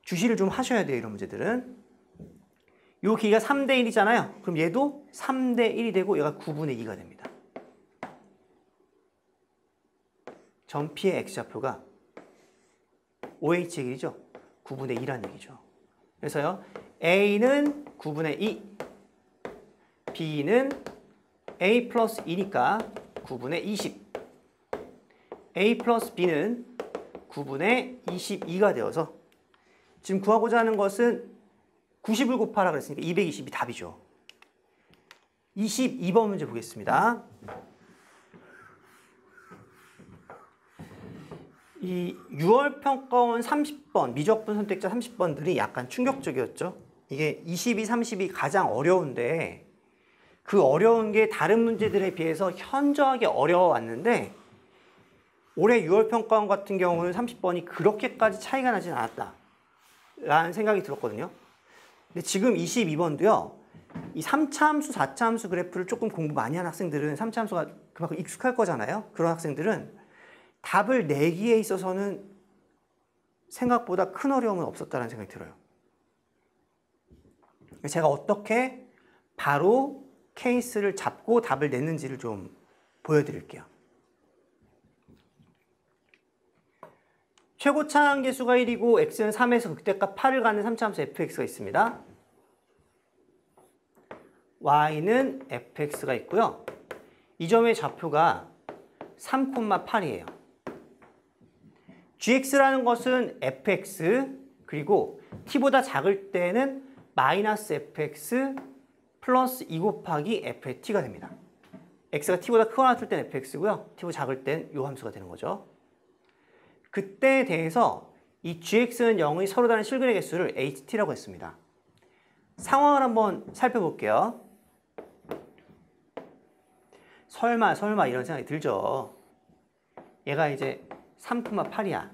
주시를 좀 하셔야 돼요, 이런 문제들은. 이 길이가 3대 1이잖아요. 그럼 얘도 3대 1이 되고 얘가 9분의 2가 됩니다. 점 P의 X좌표가 OH의 길이죠. 9분의 2라는 얘기죠. 그래서요, A는 9분의 2, B는 A 플러스 2니까 9분의 20, A 플러스 B는 9분의 22가 되어서 지금 구하고자 하는 것은 90을 곱하라 그랬으니까 220이 답이죠. 22번 문제 보겠습니다. 이 6월 평가원 30번, 미적분 선택자 30번들이 약간 충격적이었죠. 이게 22, 30이 가장 어려운데 그 어려운 게 다른 문제들에 비해서 현저하게 어려워왔는데 올해 6월 평가원 같은 경우는 30번이 그렇게까지 차이가 나진 않았다 라는 생각이 들었거든요. 근데 지금 22번도요. 이 3차 함수, 4차 함수 그래프를 조금 공부 많이 한 학생들은 3차 함수가 그만큼 익숙할 거잖아요. 그런 학생들은 답을 내기에 있어서는 생각보다 큰 어려움은 없었다는 생각이 들어요. 제가 어떻게 바로 케이스를 잡고 답을 냈는지를 좀 보여드릴게요. 최고 차항계수가 1이고 x는 3에서 극대값 8을 갖는 3차 함수 fx가 있습니다. y는 fx가 있고요. 이 점의 좌표가 3,8이에요. gx라는 것은 fx 그리고 t보다 작을 때는 마이너스 fx 플러스 2 곱하기 f의 t가 됩니다. x가 t보다 크거나 같을 땐 fx고요. t보다 작을 땐 이 함수가 되는 거죠. 그때에 대해서 이 gx는 0의 서로 다른 실근의 개수를 ht라고 했습니다. 상황을 한번 살펴볼게요. 설마 이런 생각이 들죠. 얘가 이제 3,8이야.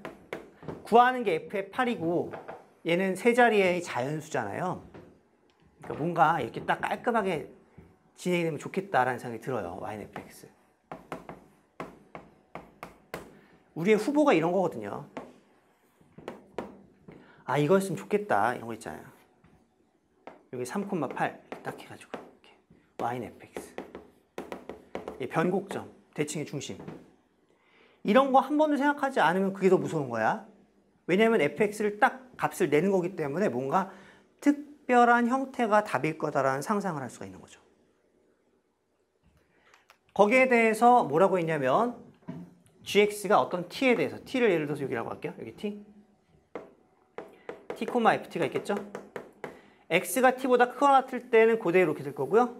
구하는 게 f의 8이고 얘는 세 자리의 자연수잖아요. 그러니까 뭔가 이렇게 딱 깔끔하게 진행이 되면 좋겠다라는 생각이 들어요. y는 fx. 우리의 후보가 이런 거거든요. 아, 이거였으면 좋겠다. 이런 거 있잖아요. 여기 3,8 딱 해가지고 이렇게 y는 fx. 변곡점, 대칭의 중심. 이런 거 한 번도 생각하지 않으면 그게 더 무서운 거야. 왜냐하면 fx를 딱 값을 내는 거기 때문에 뭔가 특별한 형태가 답일 거다라는 상상을 할 수가 있는 거죠. 거기에 대해서 뭐라고 했냐면 gx가 어떤 t에 대해서 t를 예를 들어서 여기라고 할게요. 여기 t ft가 있겠죠. x가 t보다 크거나 같을 때는 그대로 이렇게 될 거고요.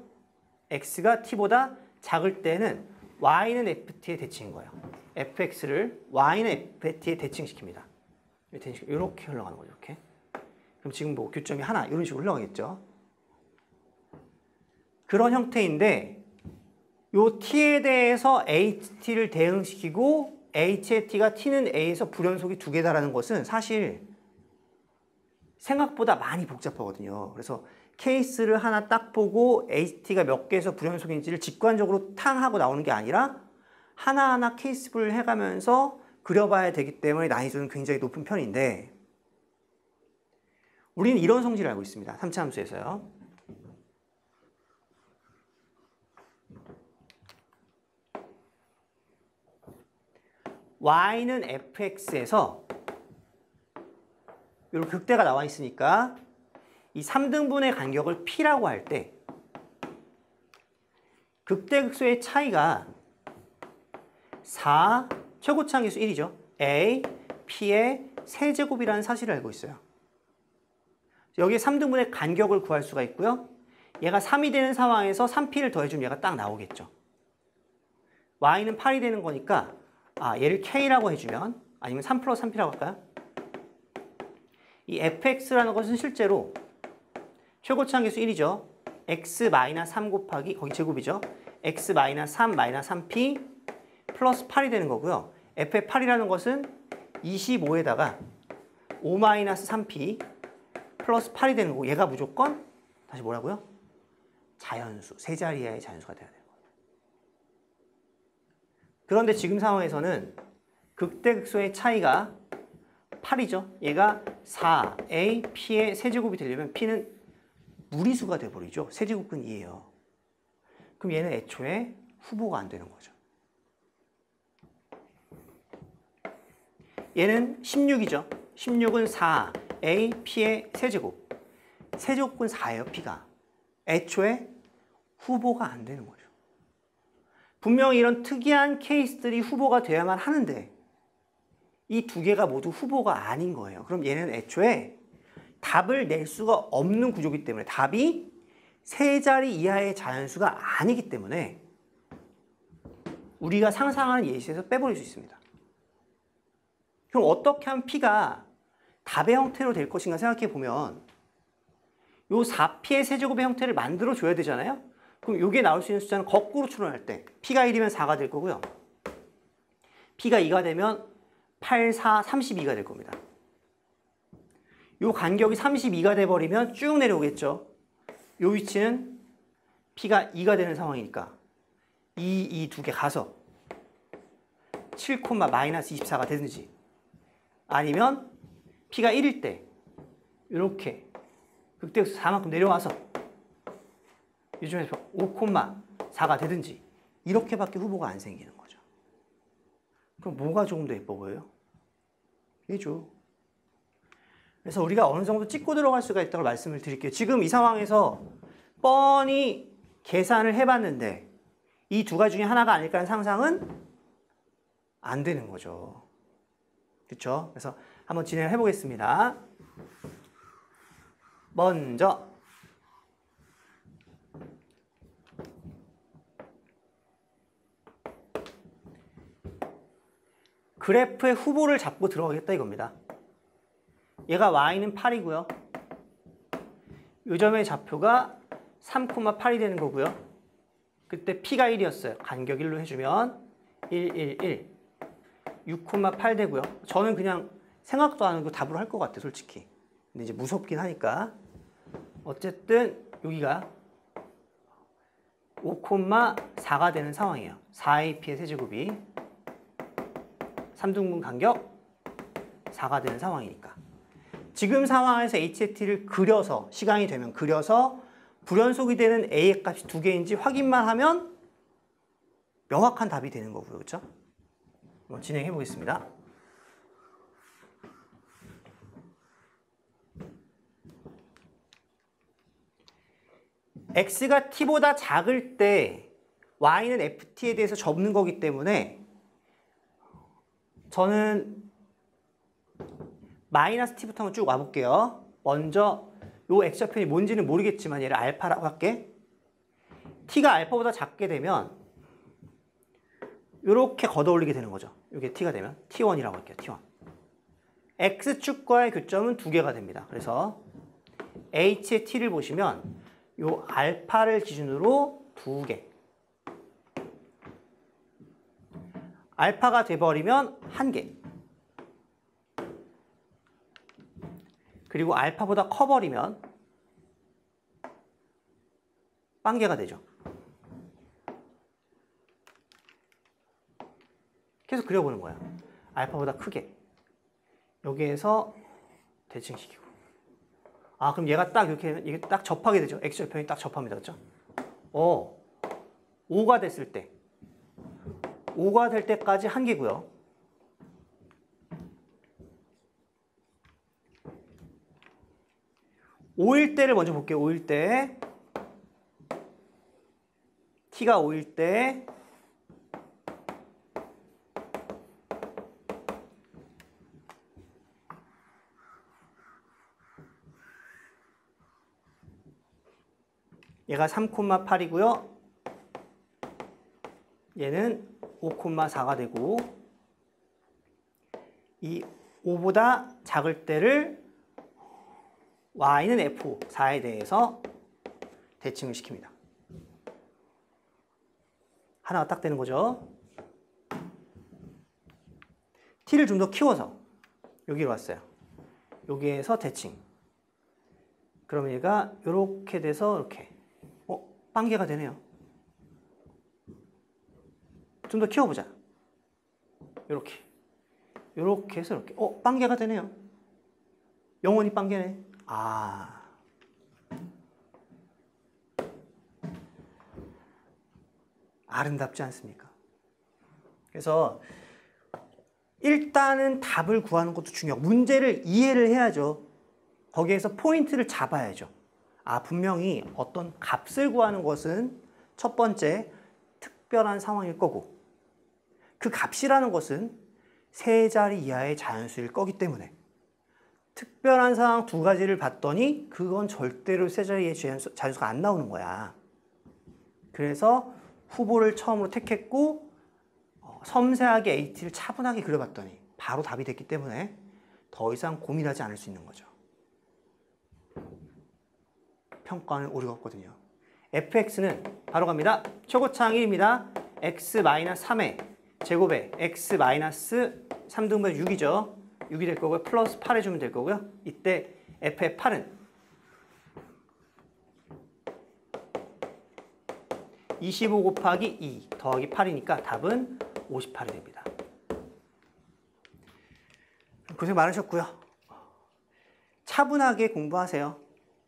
x가 t보다 작을 때는 y는 ft의 대칭인 거예요. fx를 y는 ft의 대칭시킵니다. 이렇게 흘러가는 거죠. 이렇게. 그럼 지금 뭐 교점이 하나 이런 식으로 흘러가겠죠. 그런 형태인데 요 t에 대해서 ht를 대응시키고 h의 t가 t는 a에서 불연속이 두 개다라는 것은 사실 생각보다 많이 복잡하거든요. 그래서 케이스를 하나 딱 보고 ht가 몇 개에서 불연속인지를 직관적으로 탕 하고 나오는 게 아니라 하나하나 케이스를 해가면서 그려봐야 되기 때문에 난이도는 굉장히 높은 편인데 우리는 이런 성질을 알고 있습니다. 3차 함수에서요. y는 fx에서 이런 극대가 나와 있으니까 이 3등분의 간격을 p라고 할 때 극대극소의 차이가 4 최고차 함계수 1이죠. A, P의 세제곱이라는 사실을 알고 있어요. 여기에 3등분의 간격을 구할 수가 있고요. 얘가 3이 되는 상황에서 3P를 더해주면 얘가 딱 나오겠죠. Y는 8이 되는 거니까 얘를 K라고 해주면 아니면 3 플러스 3P라고 할까요? 이 fx라는 것은 실제로 최고차 함계수 1이죠. x-3 곱하기 거기 제곱이죠. x-3 3p 플러스 8이 되는 거고요. f의 8이라는 것은 25에다가 5-3p 플러스 8이 되는 거고 얘가 무조건 다시 뭐라고요? 자연수, 세 자리 이하의 자연수가 돼야 돼요. 그런데 지금 상황에서는 극대극소의 차이가 8이죠. 얘가 4a p의 세제곱이 되려면 p는 무리수가 돼버리죠. 세제곱근 2예요. 그럼 얘는 애초에 후보가 안 되는 거죠. 얘는 16이죠. 16은 4a p의 세제곱. 세제곱근 4예요. p가. 애초에 후보가 안 되는 거죠. 분명히 이런 특이한 케이스들이 후보가 돼야만 하는데 이 두 개가 모두 후보가 아닌 거예요. 그럼 얘는 애초에 답을 낼 수가 없는 구조이기 때문에 답이 세 자리 이하의 자연수가 아니기 때문에 우리가 상상하는 예시에서 빼버릴 수 있습니다. 그럼 어떻게 하면 P가 답의 형태로 될 것인가 생각해 보면 요 4P의 세제곱의 형태를 만들어 줘야 되잖아요. 그럼 요게 나올 수 있는 숫자는 거꾸로 추론할 때 P가 1이면 4가 될 거고요. P가 2가 되면 8, 4, 32가 될 겁니다. 요 간격이 32가 돼버리면 쭉 내려오겠죠. 요 위치는 P가 2가 되는 상황이니까 2 두 개 가서 7, 마이너스 24가 되든지 아니면 P가 1일 때 이렇게 극대극소 4만큼 내려와서 요즘에 5, 4가 되든지 이렇게밖에 후보가 안 생기는 거죠. 그럼 뭐가 조금 더 예뻐 보여요? 얘죠. 그래서 우리가 어느 정도 찍고 들어갈 수가 있다고 말씀을 드릴게요. 지금 이 상황에서 뻔히 계산을 해봤는데 이 두 가지 중에 하나가 아닐까 하는 상상은 안 되는 거죠. 그렇죠? 그래서 한번 진행을 해보겠습니다. 먼저 그래프의 후보를 잡고 들어가겠다 이겁니다. 얘가 y는 8이고요. 요 점의 좌표가 3,8이 되는 거고요. 그때 p가 1이었어요. 간격 1로 해주면 1, 1, 1. 6,8 되고요. 저는 그냥 생각도 안 하고 답으로 할 것 같아요. 솔직히. 근데 이제 무섭긴 하니까. 어쨌든 여기가 5,4가 되는 상황이에요. 4ap의 세제곱이 3등분 간격 4가 되는 상황이니까. 지금 상황에서 HT를 그려서 시간이 되면 그려서 불연속이 되는 A의 값이 두 개인지 확인만 하면 명확한 답이 되는 거고요. 그렇죠? 한번 진행해 보겠습니다. X가 T보다 작을 때 Y는 FT에 대해서 접는 거기 때문에 저는 마이너스 T부터 한번 쭉 와볼게요. 먼저 요 X좌편이 뭔지는 모르겠지만 얘를 알파라고 할게. T가 알파보다 작게 되면 이렇게 걷어올리게 되는 거죠. 이게 T가 되면 T1이라고 할게요. T1. X축과의 교점은 두 개가 됩니다. 그래서 H의 T를 보시면 요 알파를 기준으로 두 개. 알파가 돼버리면 한 개. 그리고 알파보다 커버리면 빵개가 되죠. 계속 그려보는 거야. 알파보다 크게. 여기에서 대칭시키고. 아, 그럼 얘가 딱 이렇게 이게 딱 접하게 되죠. X절편이 딱 접합니다. 그렇죠? 5가 됐을 때. 5가 될 때까지 한 개고요. (5일) 때를 먼저 볼게요. 5일 때. T가 5일 때 얘가 3,8이고요. 얘는 5,4가 되고 이 5보다 작을 때를 y는 f4에 대해서 대칭을 시킵니다. 하나가 딱 되는 거죠. t를 좀 더 키워서 여기로 왔어요. 여기에서 대칭. 그러면 얘가 이렇게 돼서 이렇게 빵개가 되네요. 좀 더 키워보자. 이렇게 해서 이렇게 빵개가 되네요. 영원히 빵개네. 아름답지 않습니까? 그래서 일단은 답을 구하는 것도 중요하고 문제를 이해를 해야죠. 거기에서 포인트를 잡아야죠. 분명히 어떤 값을 구하는 것은 첫 번째 특별한 상황일 거고 그 값이라는 것은 세 자리 이하의 자연수일 거기 때문에 특별한 상황 두 가지를 봤더니 그건 절대로 세 자리의 자연수가 안 나오는 거야. 그래서 후보를 처음으로 택했고 섬세하게 AT를 차분하게 그려봤더니 바로 답이 됐기 때문에 더 이상 고민하지 않을 수 있는 거죠. 평가는 오류가 없거든요. fx는 바로 갑니다. 최고차항 1입니다. x-3의 제곱에 x-3등분의 6이죠. 6이 될 거고요. 플러스 8 해주면 될 거고요. 이때 f의 8은 25 곱하기 2 더하기 8이니까 답은 58이 됩니다. 고생 많으셨고요. 차분하게 공부하세요.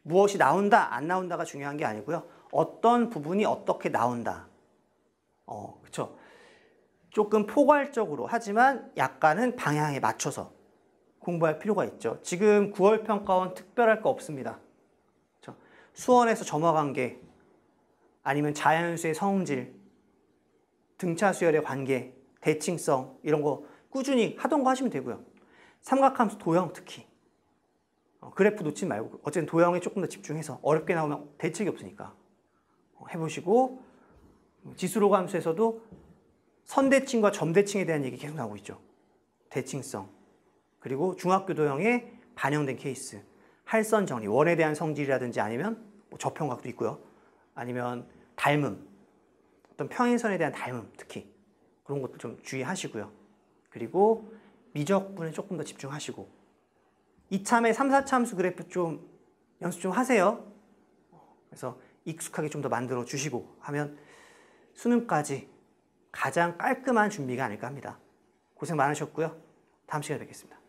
무엇이 나온다, 안 나온다가 중요한 게 아니고요. 어떤 부분이 어떻게 나온다. 그쵸. 조금 포괄적으로 하지만 약간은 방향에 맞춰서 공부할 필요가 있죠. 지금 9월 평가원 특별할 거 없습니다. 그쵸? 수원에서 점화관계, 아니면 자연수의 성질, 등차수열의 관계, 대칭성 이런 거 꾸준히 하던 거 하시면 되고요. 삼각함수 도형 특히 그래프 놓지 말고 어쨌든 도형에 조금 더 집중해서 어렵게 나오면 대책이 없으니까 해보시고 지수로그 함수에서도 선대칭과 점대칭에 대한 얘기 계속 나오고 있죠. 대칭성 그리고 중학교 도형에 반영된 케이스 할선 정리, 원에 대한 성질이라든지 아니면 뭐 저평각도 있고요. 아니면 닮음, 어떤 평행선에 대한 닮음 특히 그런 것도 좀 주의하시고요. 그리고 미적분에 조금 더 집중하시고 이참에 3, 4차 함수 그래프 좀 연습 좀 하세요. 그래서 익숙하게 좀 더 만들어 주시고 하면 수능까지 가장 깔끔한 준비가 아닐까 합니다. 고생 많으셨고요. 다음 시간에 뵙겠습니다.